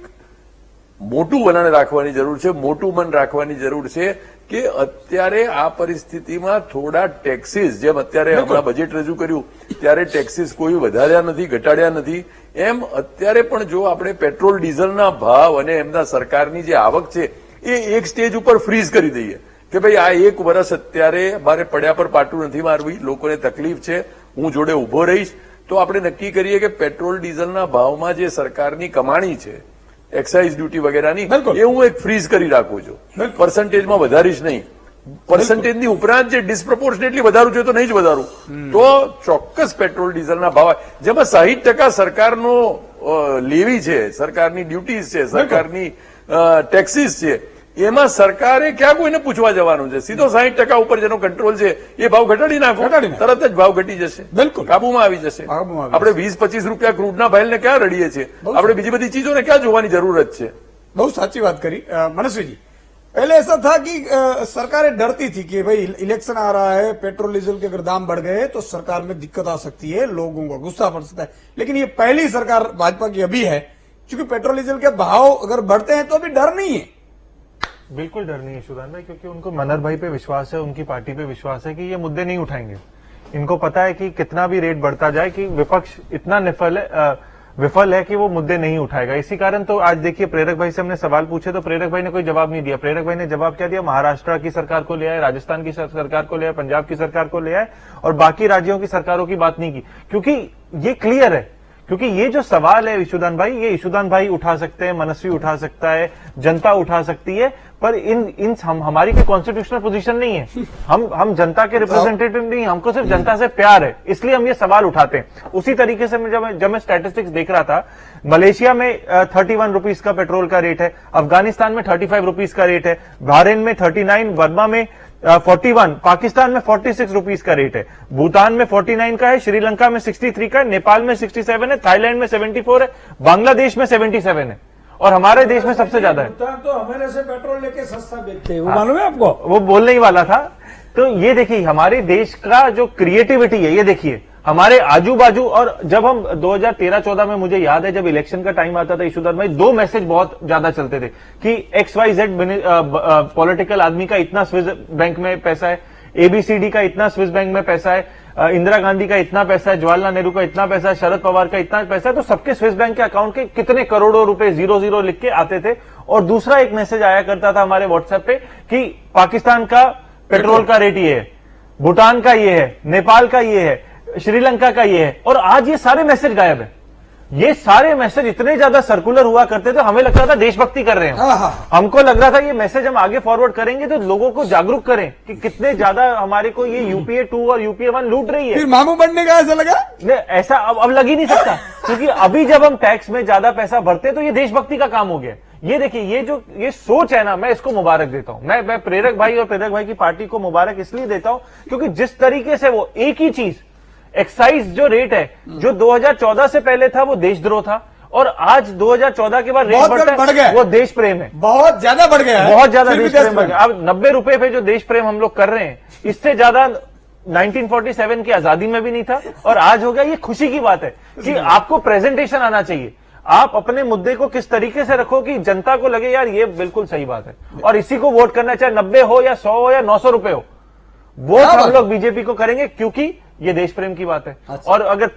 મોટું વલણ રાખવાની જરૂર છે, મોટું મન રાખવાની જરૂર છે કે અત્યારે આ પરિસ્થિતિમાં થોડા ટેક્સીસ, જેમ અત્યારે હમણાં બજેટ રજૂ કર્યું ત્યારે ટેક્સીસ કોઈ વધાર્યા નથી, ઘટાડ્યા નથી, એમ અત્યારે પણ જો આપણે પેટ્રોલ ડીઝલના ભાવ અને એમના સરકારની જે આવક છે એ એક સ્ટેજ ઉપર ફ્રીઝ કરી દઈએ કે ભાઈ આ એક વર્ષ અત્યારે મારે પડ્યા પર પાટું નથી મારવી, લોકોને તકલીફ છે, હું જોડે ઉભો રહીશ, તો આપણે નક્કી કરીએ કે પેટ્રોલ ડીઝલના ભાવમાં જે સરકારની કમાણી છે એક્સાઇઝ ડ્યુટી વગેરેની બિલકુલ. એ હું એક ફ્રીઝ કરી રાખું છું, પર્સન્ટેજમાં વધારીશ નહીં. પર્સન્ટેજની ઉપરાંત જે ડિસ્પ્રોપોર્શનેટલી વધારું છે તો નહીં જ વધારું, તો ચોક્કસ પેટ્રોલ ડીઝલના ભાવ જેમાં 60% સરકારનો લેવી છે, સરકારની ડ્યુટીઝ છે, સરકારની ટેક્સીસ છે, એમાં સરકારે ક્યાં કોઈને પૂછવા જવાનું છે? સીધો 60% ઉપર જેનો કંટ્રોલ છે એ ભાવ ઘટાડી નાખો, તરત જ ભાવ ઘટી જશે, બિલકુલ કાબુમાં આવી જશે. કાબુમાં આવી આપણે 20-25 રૂપિયા ક્રૂડના ભાવને ક્યાં રડીએ છીએ? આપણે બીજી બધી ચીજોને ક્યાં જોવાની જરૂરત છે? बहुत साची बात करी मनस्वी जी। पहले ऐसा था कि सरकारें डरती थी कि भाई इलेक्शन आ रहा है, पेट्रोल डीजल के अगर दाम बढ़ गए तो सरकार में दिक्कत आ सकती है, लोगों को गुस्सा पड़ सकता है। लेकिन ये पहली सरकार भाजपा की अभी है, क्योंकि पेट्रोल डीजल के भाव अगर बढ़ते हैं तो अभी डर नहीं है। बिल्कुल डर नहीं है सुदान भाई, क्योंकि उनको मनहर भाई पे विश्वास है, उनकी पार्टी पे विश्वास है कि ये मुद्दे नहीं उठाएंगे। इनको पता है कि कितना भी रेट बढ़ता जाए कि विपक्ष इतना विफल है कि वो मुद्दे नहीं उठाएगा। इसी कारण तो आज देखिए प्रेरक भाई से हमने सवाल पूछे तो प्रेरक भाई ने कोई जवाब नहीं दिया। प्रेरक भाई ने जवाब क्या दिया? महाराष्ट्र की सरकार को ले आए, राजस्थान की सरकार को ले आए, पंजाब की सरकार को ले आए और बाकी राज्यों की सरकारों की बात नहीं की, क्योंकि ये क्लियर है। क्योंकि ये जो सवाल है ईशुदान भाई, ये ईशुदान भाई उठा सकते हैं, मनस्वी उठा सकता है, जनता उठा सकती है, पर हमारी कोई कॉन्स्टिट्यूशनल पोजीशन नहीं है। हम जनता के रिप्रेजेंटेटिव नहीं, हमको सिर्फ जनता से प्यार है, इसलिए हम ये सवाल उठाते हैं। उसी तरीके से जब मैं स्टैटिस्टिक्स देख रहा था, मलेशिया में 31 रुपीज का पेट्रोल का रेट है, अफगानिस्तान में 35 रुपीज का रेट है, बहरीन में 39, बर्मा में 41, पाकिस्तान में 46 रुपीज का रेट है, भूटान में 49 का है, श्रीलंका में 63 का है, नेपाल में 67 है, थाईलैंड में 74 है, बांग्लादेश में 77 है और हमारे देश में सबसे ज्यादा है। तो हमारे से पेट्रोल लेके सस्ता बेचते हैं, वो मालूम है आपको? वो बोलने ही वाला था। तो ये देखिए हमारे देश का जो क्रिएटिविटी है, ये देखिए हमारे आजू बाजू। और जब हम 2013-14 में, मुझे याद है जब इलेक्शन का टाइम आता था ईशुदान भाई, दो मैसेज बहुत ज्यादा चलते थे कि XYZ पॉलिटिकल आदमी का इतना स्विस बैंक में पैसा है, ABCD का इतना स्विस बैंक में पैसा है, इंदिरा गांधी का इतना पैसा है, जवाहरलाल नेहरू का इतना पैसा है, शरद पवार का इतना पैसा है। तो सबके स्विस बैंक के अकाउंट के कितने करोड़ों रुपए 00 लिख के आते थे। और दूसरा एक मैसेज आया करता था हमारे व्हाट्सएप पे कि पाकिस्तान का पेट्रोल का रेट ये है, भूटान का ये है, नेपाल का ये है, श्रीलंका का ये है। और आज ये सारे मैसेज गायब है। ये सारे मैसेज इतने ज्यादा सर्कुलर हुआ करते थे, हमें लगता था देशभक्ति कर रहे हैं। हमको लग रहा था ये मैसेज हम आगे फॉरवर्ड करेंगे तो लोगों को जागरूक करें कि कितने ज्यादा हमारे को ये UPA 2 और UPA 1 लूट रही है। फिर मामू बनने का ऐसा लगा? नहीं, ऐसा अब लग ही नहीं सकता, क्योंकि अभी जब हम टैक्स में ज्यादा पैसा भरते तो ये देशभक्ति का काम हो गया। ये देखिए ये सोच है ना, मैं इसको मुबारक देता हूं। मैं प्रेरक भाई और प्रेरक भाई की पार्टी को मुबारक इसलिए देता हूं क्योंकि जिस तरीके से वो एक ही चीज, एक्साइज जो रेट है, जो 2014 से पहले था वो देशद्रोह था, और आज 2014 के बाद रेट बढ़ गया, वो देश प्रेम है। बहुत ज्यादा बढ़ गया है, बहुत ज्यादा देश प्रेम बढ़ गया। अब 90 रुपए पे जो देश प्रेम हम लोग कर रहे हैं, इससे ज्यादा 1947 की आजादी में भी नहीं था और आज हो गया। ये खुशी की बात है कि आपको प्रेजेंटेशन आना चाहिए, आप अपने मुद्दे को किस तरीके से रखो कि जनता को लगे यार ये बिल्कुल सही बात है, और इसी को वोट करना, चाहे 90 हो या 100 हो या 900 रुपए हो, वोट हम लोग बीजेपी को करेंगे क्योंकि ये देश प्रेम की बात है। और अगर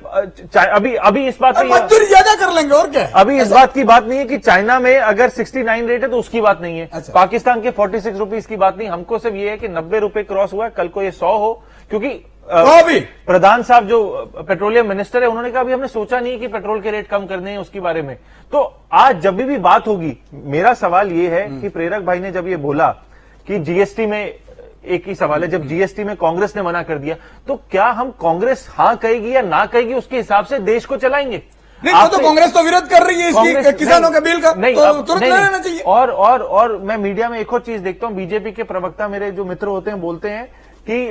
अभी इस बात मजदूरी ज्यादा कर लेंगे और क्या? अभी इस बात की बात नहीं है कि चाइना में अगर 69 रेट है तो उसकी बात नहीं है, पाकिस्तान के 46 रुपीज की बात नहीं। हमको सिर्फ ये है कि 90 रुपए क्रॉस हुआ, कल को ये 100 हो, क्योंकि प्रधान साहब जो पेट्रोलियम मिनिस्टर है उन्होंने कहा अभी हमने सोचा नहीं कि पेट्रोल के रेट कम करने हैं उसके बारे में। तो आज जब भी बात होगी, मेरा सवाल ये है कि प्रेरक भाई ने जब ये बोला कि जीएसटी में, एक ही सवाल है, जब जीएसटी में कांग्रेस ने मना कर दिया तो क्या हम कांग्रेस हाँ कहेगी या ना कहेगी उसके हिसाब से देश को चलाएंगे? नहीं तो कांग्रेस तो विरोध कर रही है इसकी, किसानों के बिल का, तो तुरंत लेना चाहिए। और मैं मीडिया में एक और चीज देखता हूं, बीजेपी के प्रवक्ता मेरे जो मित्र होते हैं बोलते हैं कि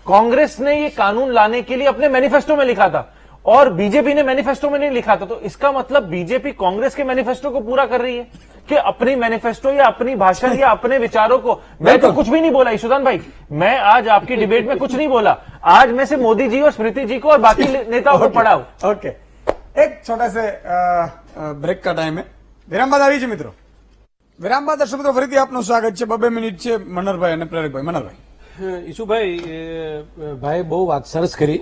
कांग्रेस ने ये कानून लाने के लिए अपने मैनिफेस्टो में लिखा था और बीजेपी ने मैनिफेस्टो में नहीं लिखा था। तो इसका मतलब बीजेपी कांग्रेस के मैनिफेस्टो को पूरा कर रही है कि अपनी मैनिफेस्टो या अपनी भाषण या अपने विचारों को। मैं तो कुछ भी नहीं बोला ईशुदान भाई, मैं आज आपकी डिबेट में कुछ नहीं बोला। आज मैं से मोदी जी और स्मृति जी को और बाकी नेताओं को पढ़ाऊं। ओके, एक छोटा से ब्रेक का टाइम है, विराम बाद આવી છે મિત્રો। વિરામ બાદ દર્શક મિત્રો ફરીથી આપનું સ્વાગત છે। 2 મિનિટ છે મનહરભાઈ અને પ્રેરકભાઈ। મનહરભાઈ, ઈશુભાઈ, ભાઈ બહુ વાત સરસ કરી,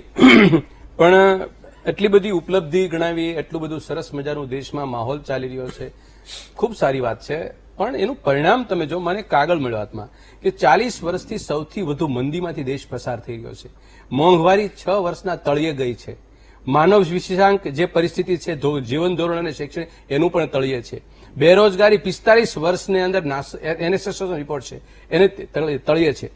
પણ એટલી બધી ઉપલબ્ધિ ગણાવી, એટલું બધું સરસ મજાનું દેશમાં માહોલ ચાલી રહ્યો છે, ખૂબ સારી વાત છે, પણ એનું પરિણામ તમે જો, મને કાગળ મળ્યો હાથમાં કે 40 વર્ષથી સૌથી વધુ મંદીમાંથી દેશ પસાર થઈ રહ્યો છે, મોંઘવારી 6 વર્ષના તળિયે ગઈ છે, માનવ વિશેષાંક જે પરિસ્થિતિ છે, જીવન ધોરણ અને શૈક્ષણિક એનું પણ તળિયે છે. બેરોજગારી 45 વર્ષની અંદર NSS નો રિપોર્ટ છે એને તળિયે છે.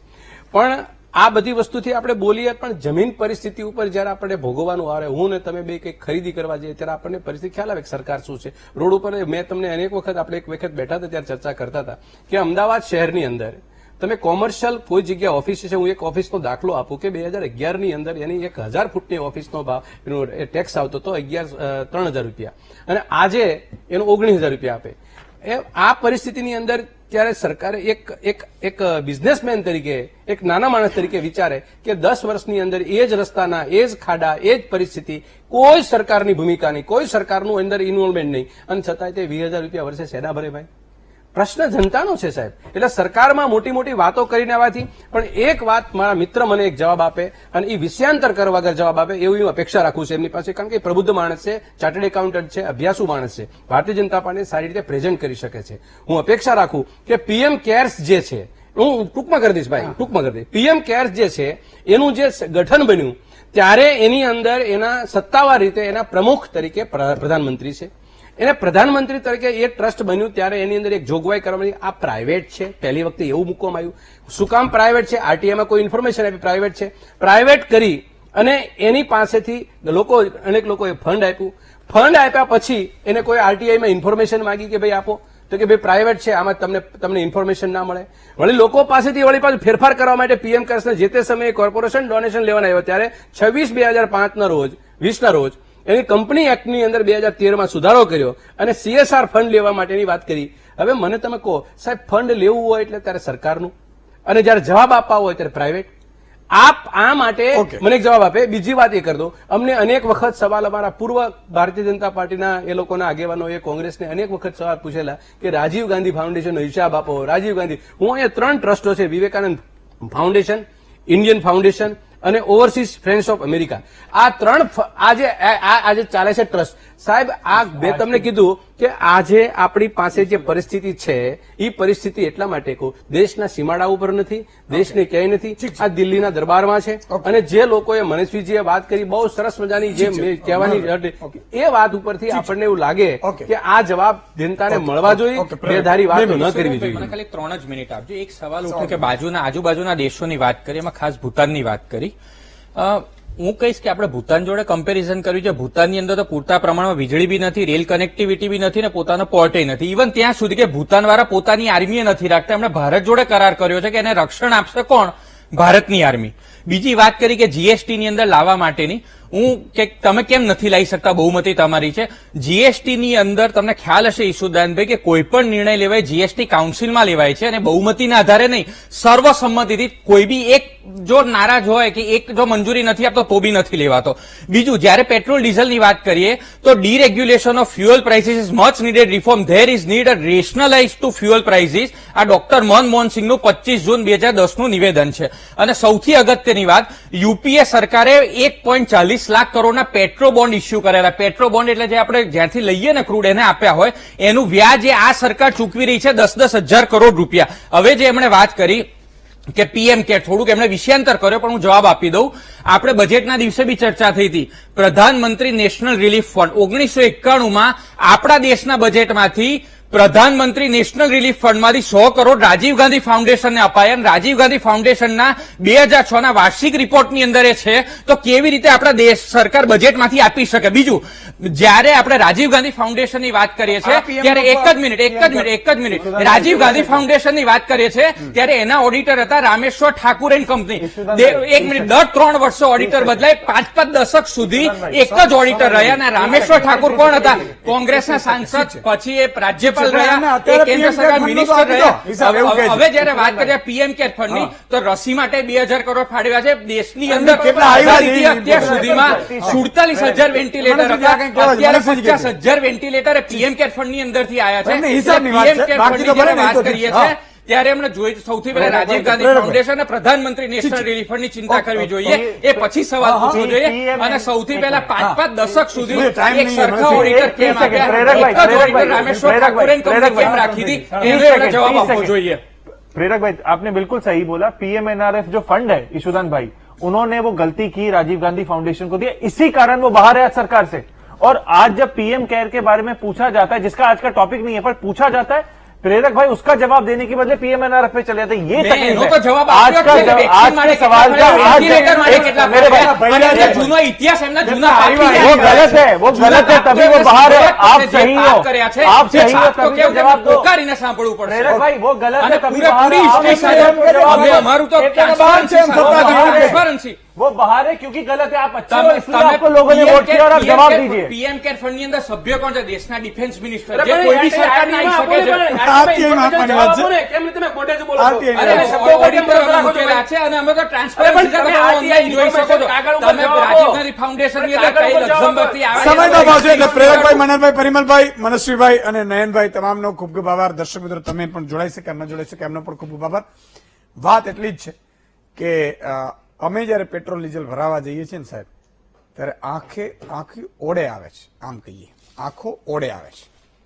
પણ આ બધી વસ્તુથી આપણે બોલીએ, પણ જમીન પરિસ્થિતિ ઉપર જયારે આપણે ભોગવવાનું આવે, હું ને તમે બે કંઈક ખરીદી કરવા જઈએ ત્યારે આપણને પરિસ્થિતિ ખ્યાલ આવે કે સરકાર શું છે. રોડ ઉપર મેં તમને અનેક વખત આપણે એક વખત બેઠા હતા ત્યારે ચર્ચા કરતા હતા કે અમદાવાદ શહેરની અંદર તમે કોમર્શિયલ કોઈ જગ્યા ઓફિસ છે, હું એક ઓફિસનો દાખલો આપું કે 2011 ની અંદર એની 1000 ફૂટની ઓફિસનો ભાવ એનો ટેક્સ આવતો હતો 3,000 રૂપિયા અને આજે એનો 19,000 રૂપિયા આપે. આ પરિસ્થિતિની અંદર ત્યારે સરકારે એક બિઝનેસમેન તરીકે, એક નાના માણસ તરીકે વિચારે કે 10 વર્ષની અંદર એ જ રસ્તાના, એ જ ખાડા, એ જ પરિસ્થિતિ, કોઈ સરકારની ભૂમિકા નહીં, કોઈ સરકારનું અંદર ઇન્વોલ્વમેન્ટ નહીં, અને છતાંય તે 20,000 રૂપિયા વર્ષે શેના ભરે ભાઈ? પ્રશ્ન જનતાનો છે સાહેબ. એટલે સરકારમાં મોટી મોટી વાતો કરીને આવવાથી પણ એક વાત મારા મિત્ર મને એક જવાબ આપે અને એ વિષયાંતર કરવા વગર જવાબ આપે એવી હું અપેક્ષા રાખું છું એમની પાસે, કારણ કે પ્રબુદ્ધ માણસ છે, ચાર્ટર્ડ એકાઉન્ટન્ટ છે, અભ્યાસુ માણસ છે, ભારતીય જનતા પાર્ટીને સારી રીતે પ્રેઝન્ટ કરી શકે છે. હું અપેક્ષા રાખું કે પીએમ કેર્સ જે છે, હું ટૂંકમાં કરી દઈશ ભાઈ, ટૂંકમાં કરી દઈશ. પીએમ કેર્સ જે છે એનું જે ગઠન બન્યું ત્યારે એની અંદર એના સત્તાવાર રીતે એના પ્રમુખ તરીકે પ્રધાનમંત્રી છે. એને પ્રધાનમંત્રી તરીકે એ ટ્રસ્ટ બન્યું ત્યારે એની અંદર એક જોગવાઈ કરવામાં આવી, આ પ્રાઇવેટ છે. પહેલી વખતે એવું મૂકવામાં આવ્યું. શું કામ પ્રાઇવેટ છે? આરટીઆઈમાં કોઈ ઇન્ફોર્મેશન આપી પ્રાઇવેટ છે. પ્રાઇવેટ કરી અને એની પાસેથી અનેક લોકોએ ફંડ આપ્યું. ફંડ આપ્યા પછી એને કોઈ આરટીઆઈમાં ઇન્ફોર્મેશન માંગી કે ભાઈ આપો, તો કે ભાઈ પ્રાઇવેટ છે, આમાં તમને ઇન્ફોર્મેશન ના મળે. વળી લોકો પાસેથી વળી પાછું ફેરફાર કરવા માટે પીએમ કેર્સને જે તે સમયે કોર્પોરેશન ડોનેશન લેવાના આવ્યો ત્યારે 26/2005 ના રોજ 20 ના રોજ એની કંપની એક્ટની અંદર 2013માં સુધારો કર્યો અને CSR ફંડ લેવા માટેની વાત કરી. હવે મને તમે કહો સાહેબ, ફંડ લેવું હોય એટલે ત્યારે સરકારનું અને જયારે જવાબ આપવા હોય ત્યારે પ્રાઇવેટ. આ માટે મને એક જવાબ આપે. બીજી વાત એ કરી દો, અમને અનેક વખત સવાલ અમારા પૂર્વ ભારતીય જનતા પાર્ટીના એ લોકોના આગેવાનોએ કોંગ્રેસને અનેક વખત સવાલ પૂછેલા કે રાજીવ ગાંધી ફાઉન્ડેશનનો હિસાબ આપો. રાજીવ ગાંધી, હું અહીંયા 3 ટ્રસ્ટો છે, વિવેકાનંદ ફાઉન્ડેશન, ઇન્ડિયન ફાઉન્ડેશન અને ઓવરસીઝ ફ્રેન્ડ્સ ઓફ અમેરિકા. આ 3 આજે ચાલે છે ટ્રસ્ટ. સાહેબ આ મેં તમને કીધું કે આજે આપણી પાસે જે પરિસ્થિતિ છે એ પરિસ્થિતિ એટલા માટે કહું, દેશના સીમાડા ઉપર નથી, દેશને ક્યાંય નથી, આ દિલ્હીના દરબારમાં છે. અને જે લોકોએ મનસ્વીજીએ વાત કરી બહુ સરસ મજાની જે કહેવાની એ વાત ઉપરથી આપણને એવું લાગે કે આ જવાબ જનતાને મળવા જોઈએ, બેધારી વાત ન કરવી જોઈએ. મને ખાલી 3 જ મિનિટ આપજો. એક સવાલ ઉઠ્યો કે આજુબાજુના દેશોની વાત કરી, એમાં ખાસ ભૂતાનની વાત કરી. હું કહીશ કે આપણે ભૂતાન જોડે કમ્પેરિઝન કર્યું છે. ભૂતાનની અંદર તો પૂરતા પ્રમાણમાં વીજળી બી નથી, રેલ કનેક્ટિવિટી બી નથી ને પોતાનો પોર્ટે નથી. ઇવન ત્યાં સુધી કે ભૂતાન વાળા પોતાની આર્મી નથી રાખતા. એમણે ભારત જોડે કરાર કર્યો છે કે એને રક્ષણ આપશે કોણ? ભારતની આર્મી. બીજી વાત કરી કે જીએસટી ની અંદર લાવવા માટેની, હું કે તમે કેમ નથી લાવી શકતા, બહુમતી તમારી છે. જીએસટી ની અંદર તમને ખ્યાલ હશે ઈશુદાનભાઈ કે કોઈ પણ નિર્ણય લેવાય જીએસટી કાઉન્સિલમાં લેવાય છે અને બહુમતીના આધારે નહીં, સર્વસંમતિથી. કોઈ બી એક જો નારાજ હોય કે એક જો મંજૂરી નથી આપતો તો બી નથી લેવાતો. બીજું, જયારે પેટ્રોલ ડીઝલની વાત કરીએ તો deregulation of fuel prices is much needed reform. There is need a rationalize to fuel prices. આ ડોક્ટર મનમોહન સિંહનું 25 જૂન 2010નું નિવેદન છે. અને સૌથી અગત્યની વાત, યુપીએ સરકારે 1.40 લાખ કરોડના પેટ્રો બોન્ડ ઇસ્યુ કરેલા. પેટ્રો બોન્ડ એટલે જે આપણે જ્યાંથી લઈએ ને ક્રૂડ એને આપ્યા હોય એનું વ્યાજ એ આ સરકાર ચૂકવી રહી છે 10-10 હજાર કરોડ રૂપિયા. હવે જે એમણે વાત કરી કે પીએમ કેર, થોડુંક એમણે વિષયાંતર કર્યો પણ હું જવાબ આપી દઉં. આપણે બજેટના દિવસે બી ચર્ચા થઈ હતી. પ્રધાનમંત્રી નેશનલ રિલીફ ફંડ 1991માં આપણા દેશના બજેટમાંથી પ્રધાનમંત્રી નેશનલ રિલીફ ફંડમાંથી 100 કરોડ રાજીવ ગાંધી ફાઉન્ડેશનને અપાયા. અને રાજીવ ગાંધી ફાઉન્ડેશનના 2006ના વાર્ષિક રિપોર્ટની અંદર એ છે, તો કેવી રીતે આપણા દેશ સરકાર બજેટમાંથી આપી શકે? બીજું, જ્યારે આપણે રાજીવ ગાંધી ફાઉન્ડેશનની વાત કરીએ છીએ ત્યારે એક જ મિનિટ રાજીવ ગાંધી ફાઉન્ડેશનની વાત કરીએ છીએ ત્યારે એના ઓડિટર હતા રામેશ્વર ઠાકુર એન્ડ કંપની. એક મિનિટ, દર 3 વર્ષો ઓડિટર બદલાય. 5 દશક સુધી એક જ ઓડિટર રહ્યા. અને રામેશ્વર ઠાકુર કોણ હતા? કોંગ્રેસના સાંસદ, પછી એ રાજ્યપાલ રહ્યા, કેન્દ્ર સરકાર મિનિસ્ટર રહ્યા. હવે જયારે વાત કરીએ પીએમ કેર ફંડની, તો રસી માટે 2000 કરોડ ફાળવ્યા છે. દેશની અંદર અત્યાર સુધીમાં 47,000 વેન્ટિલેટર હતા. અત્યારે 50,000 વેન્ટિલેટર પીએમ કેર ફંડની અંદરથી આવ્યા છે. પીએમ કેર ફંડની જયારે વાત કરીએ છીએ ત્યારે એમણે જોઈ સૌથી પહેલા રાજીવ ગાંધી ફાઉન્ડેશન અને પ્રધાનમંત્રી નેશનલ રિલીફ ફંડની ચિંતા કરવી જોઈએ. એ પછી સવાલ પૂછવો જોઈએ. અને સૌથી પહેલા 5 દશક સુધી એક સરખા ઓડિટર કેમ આપ્યા? એક જ ઓડિટર રામેશ્વર ઠાકુરે કંપની કેમ રાખી હતી? એનો જવાબ આપવો જોઈએ. प्रेरक भाई, आपने बिल्कुल सही बोला. पीएमएनआरएफ जो फंड है ईशुदान भाई, उन्होंने वो गलती की, राजीव गांधी फाउंडेशन को दिया, इसी कारण वो बाहर है आज सरकार से। और आज जब पीएम केयर के बारे में पूछा जाता है, जिसका आज का टॉपिक नहीं है, पर पूछा जाता है, प्रेरक भाई उसका जवाब देने के बदले पीएमएनआरएफ पे चले जाते हैं। ये तकलीफ है। तो जवाब आज का सवाल का आज जूनो इतिहास एमना जूना वो गलत है, वो गलत है, तभी वो बाहर है। आप सही हो, आप सही हो, तभी तो जवाब दो। પોકારીને સાંભળવું પડશે प्रेरक भाई वो गलत है, અને तभी बाहर પૂરેપૂરી है। હિસ્ટ્રી સાથે અમારું તો ટ્રાન્સપરન્સી वो बाहर है क्योंकि गलत है। आप अच्छे हो, इसलिए आपको लोगों ने वोट किया और आप जवाब दीजिए। પીએમ કેર ફંડ ની અંદર સભ્ય કોણ છે? દેશના ડિફેન્સ મિનિસ્ટર, અરે જે પણ કોઈ બી યાર, સરકારના આવી શકે છે. RTI માં આપવાની વાત છે. કેમ તમે મોઢે જ બોલો છો? RTI અરે માં. શબ્દો પર કેમ ઓડિટર રાખો છો મૂકેલા ભાઈ? છે અને અમે તો અરે ટ્રાન્સપરન્સી પણ તમે સાથે ઓનલાઈન જોઈ શકો છો. કાગળ ઉપર તમે જવાબ રાજીવ આપો. ગાંધી ફાઉન્ડેશન ની અંદર કાગળ કઈ ઉપર જવાબ લક્ઝમબર્ગથી આવે છે. સમયનો અભાવ છે એટલે પ્રેરકભાઈ, મનનભાઈ, પરિમલભાઈ, મનસ્વીભાઈ અને નયનભાઈ તમામનો ખૂબ ખૂબ આભાર. દર્શક મિત્રો તમે પણ જોડાઈ શકે, ન જોડાઈ શકે, એમનો પણ ખૂબ ખૂબ આભાર. વાત એટલી જ છે કે અમે જયારે પેટ્રોલ ડીઝલ ભરાવા જઈએ છીએ ને સાહેબ, ત્યારે આંખી ઓળે આવે છે, આમ કહીએ આંખો ઓળે આવે છે,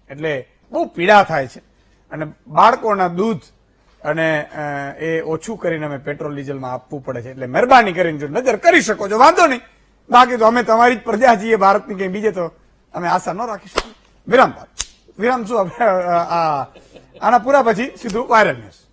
એટલે બહુ પીડા થાય છે. અને બાળકોના દૂધ અને એ ઓછું કરીને અમે પેટ્રોલ ડીઝલમાં આપવું પડે છે. એટલે મહેરબાની કરીને જો નજર કરી શકો છો વાંધો નહીં, બાકી તો અમે તમારી જ પ્રજા છીએ ભારતની, કઈ બીજે તો અમે આશા ન રાખી શકીએ. વિરામ બાદ વિરામ શું આના પૂરા પછી સીધું વાયરલ ન્યૂઝ.